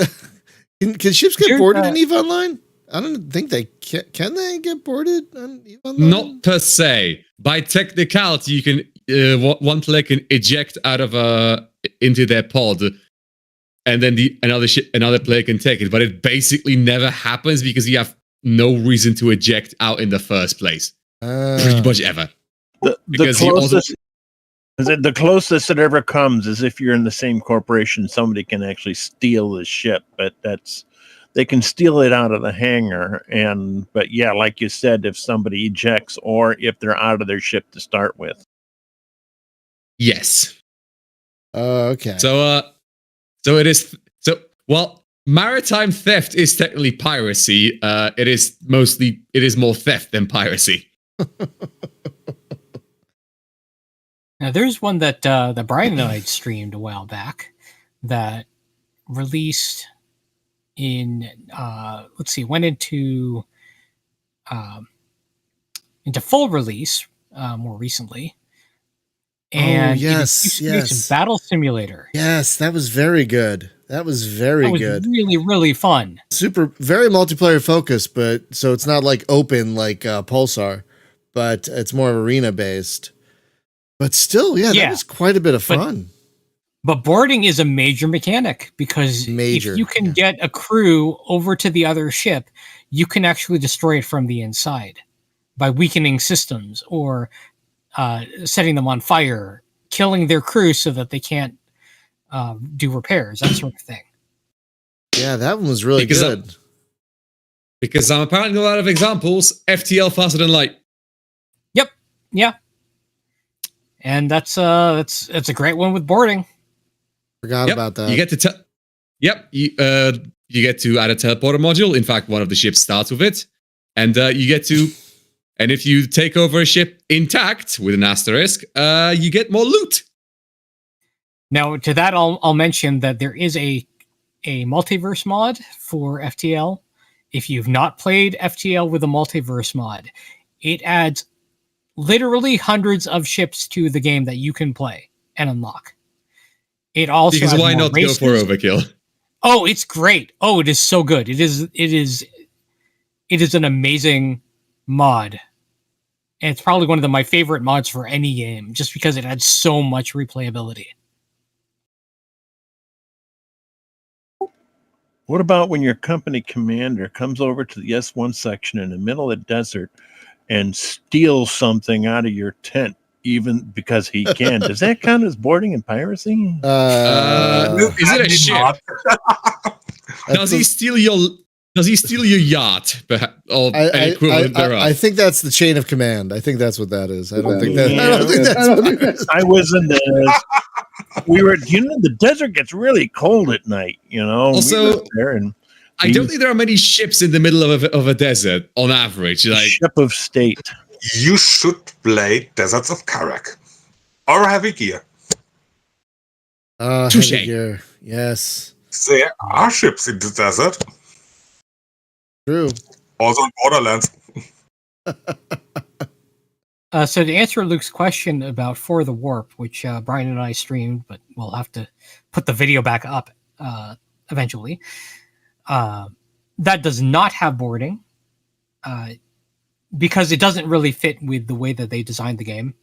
B: Can ships get boarded in EVE Online? I don't think they can. Can they get boarded on EVE Online?
D: not per se. By technicality, one player can eject out of into their pod, and then another player can take it. But it basically never happens because you have no reason to eject out in the first place. Pretty much ever.
E: The closest it ever comes is if you're in the same corporation, somebody can actually steal the ship, but they can steal it out of the hangar. But yeah, like you said, if somebody ejects or if they're out of their ship to start with.
D: Yes.
B: Okay.
D: So it is. So while maritime theft is technically piracy, it is more theft than piracy.
C: Now, there's one that Brian and I streamed a while back that released in went into full release more recently. And
B: yes.
C: It's a battle simulator.
B: Yes, that was very good. That was good.
C: Really, really fun.
B: Very multiplayer focused, but so it's not like open like Pulsar, but it's more arena based. But still, that was quite a bit of fun.
C: But boarding is a major mechanic because if you can get a crew over to the other ship, you can actually destroy it from the inside by weakening systems or setting them on fire, killing their crew so that they can't do repairs, that sort of thing.
B: Yeah, that one was really good.
D: Because I'm apparently a lot of examples. FTL faster than light.
C: Yep. Yeah. And that's a great one with boarding.
B: Forgot about that.
D: You get to you get to add a teleporter module. In fact, one of the ships starts with it, and you get to. And if you take over a ship intact with an asterisk, you get more loot.
C: Now, to that, I'll mention that there is a multiverse mod for FTL. If you've not played FTL with a multiverse mod, it adds literally hundreds of ships to the game that you can play and unlock. It also
D: because why not
C: races.
D: Go for overkill?
C: Oh, it's great. Oh, it is so good. It is an amazing mod. And it's probably one of my favorite mods for any game, just because it adds so much replayability.
E: What about when your company commander comes over to the S1 section in the middle of the desert and steals something out of your tent, even because he can? Does that count as boarding and piracy?
D: Is it a ship? Does he steal your yacht? Or an equivalent thereof?
B: I think that's the chain of command. I think that's what that is. I don't think that's.
E: I was in the. We were, the desert gets really cold at night.
D: Also,
E: I
D: don't think there are many ships in the middle of a desert on average. Like
E: ship of state.
F: You should play Deserts of Karak or Heavy Gear.
B: Heavy Gear. Yes.
F: There are ships in the desert.
B: True.
F: Also in Borderlands.
C: So to answer Luke's question about For the Warp, which Brian and I streamed, but we'll have to put the video back up eventually. That does not have boarding because it doesn't really fit with the way that they designed the game.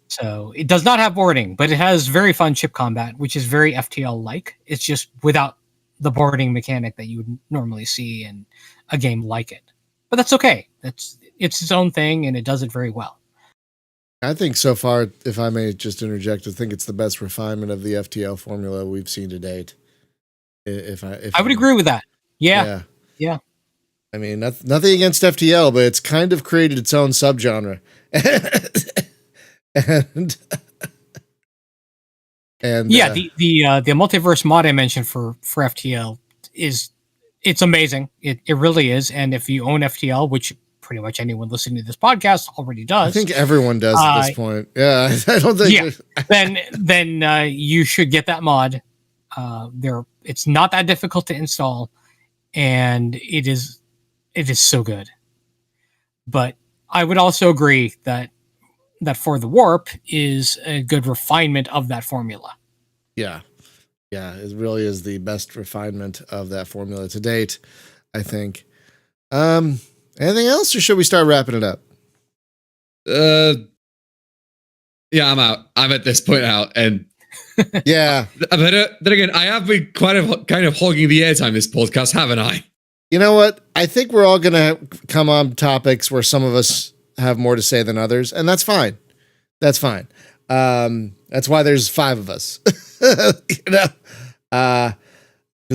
C: So it does not have boarding, but it has very fun ship combat, which is very FTL-like. It's just without the boarding mechanic that you would normally see in a game like it. But that's okay. It's its own thing, and it does it very well.
B: I think so far, if I may just interject, I think it's the best refinement of the FTL formula we've seen to date. I would agree
C: with that. Yeah.
B: I mean, nothing against FTL, but it's kind of created its own subgenre. and
C: yeah, the multiverse mod I mentioned for FTL it's amazing. It really is. And if you own FTL, which pretty much anyone listening to this podcast already does,
B: I think everyone does at this point. Yeah, I don't think.
C: Yeah, then you should get that mod. It's not that difficult to install, and it is so good. But I would also agree that For the Warp is a good refinement of that formula.
B: Yeah, it really is the best refinement of that formula to date, I think. Anything else, or should we start wrapping it up?
D: Yeah, I'm out. I'm at this point out, and
B: Yeah.
D: but then again, I have been kind of hogging the airtime this podcast, haven't I?
B: You know what? I think we're all going to come on topics where some of us have more to say than others, and that's fine. That's fine. That's why there's 5 of us. Because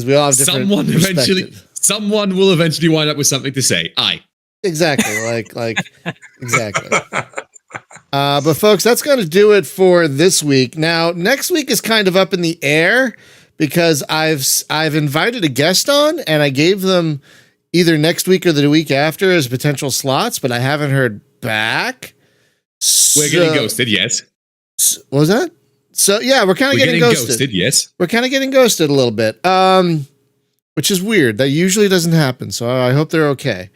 B: we all have different
D: someone will eventually wind up with something to say.
B: Exactly. Exactly. But folks, that's going to do it for this week. Now, next week is kind of up in the air because I've invited a guest on and I gave them either next week or the week after as potential slots, but I haven't heard back.
D: We're getting ghosted, yes.
B: What was that? So yeah, we're kind of getting ghosted.
D: Yes.
B: We're kind of getting ghosted a little bit. Which is weird. That usually doesn't happen. So I hope they're okay.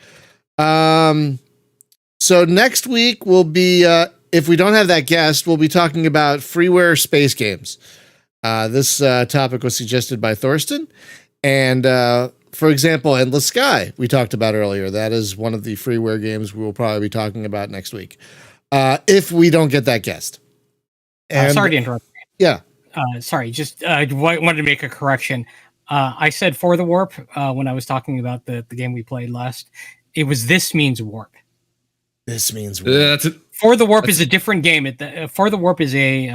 B: So next week will be, if we don't have that guest, we'll be talking about freeware space games. This topic was suggested by Thorsten. And for example, Endless Sky, we talked about earlier. That is one of the freeware games we will probably be talking about next week. If we don't get that guest. And,
C: sorry to interrupt.
B: Yeah.
C: Sorry, just wanted to make a correction. I said For the Warp when I was talking about the game we played last. It was This Means Warp.
B: This means warp.
C: For the Warp is a different game. For the Warp is a.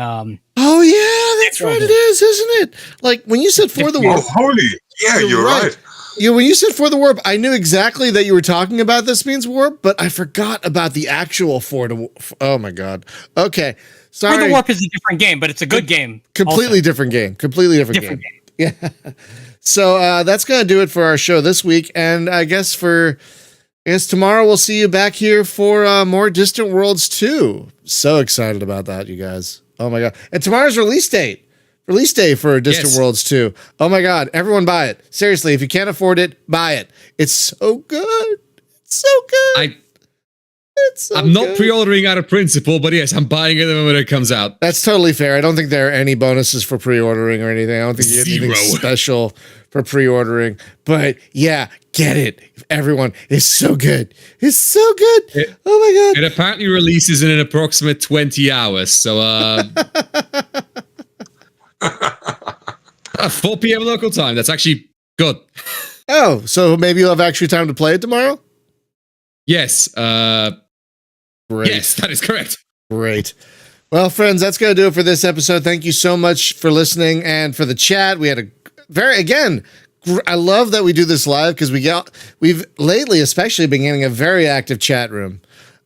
B: Oh yeah, that's right. It is, isn't it? Like when you said For the Warp.
F: Oh, holy! Yeah, you're right.
B: Yeah, when you said For the Warp, I knew exactly that you were talking about This Means Warp, but I forgot about the actual For the Warp. Oh my god. Okay, sorry.
C: For the Warp is a different game, but it's a good game.
B: Completely
C: also.
B: different game. Completely different game. Yeah. So that's gonna do it for our show this week, and I guess tomorrow we'll see you back here for more Distant Worlds 2. So excited about that, you guys. Oh my god. And tomorrow's release day for Distant Worlds 2. Oh my god, everyone buy it. Seriously, if you can't afford it, buy it. It's so good. It's so good.
D: I'm not pre-ordering out of principle, but yes, I'm buying it the moment it comes out.
B: That's totally fair. I don't think there are any bonuses for pre-ordering or anything. I don't think you get anything special for pre-ordering. But yeah, get it. Everyone, it's so good. It's so good. Oh my god.
D: It apparently releases in an approximate 20 hours. So 4 p.m. local time. That's actually good.
B: Oh, so maybe you'll have actually time to play it tomorrow?
D: Yes.
B: Great.
D: Yes, that is correct.
B: Great. Well, friends, that's going to do it for this episode. Thank you so much for listening and for the chat. We had I love that we do this live because we've lately especially been getting a very active chat room.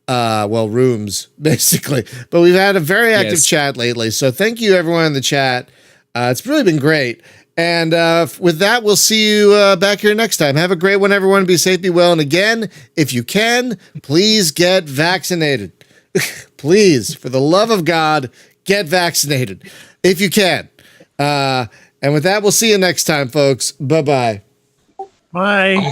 B: Rooms basically, but we've had a very active chat lately. So thank you everyone in the chat. It's really been great. And with that, we'll see you back here next time. Have a great one, everyone. Be safe, be well. And again, if you can, please get vaccinated. Please, for the love of God, get vaccinated if you can. And with that, we'll see you next time, folks. Bye-bye.
E: Bye.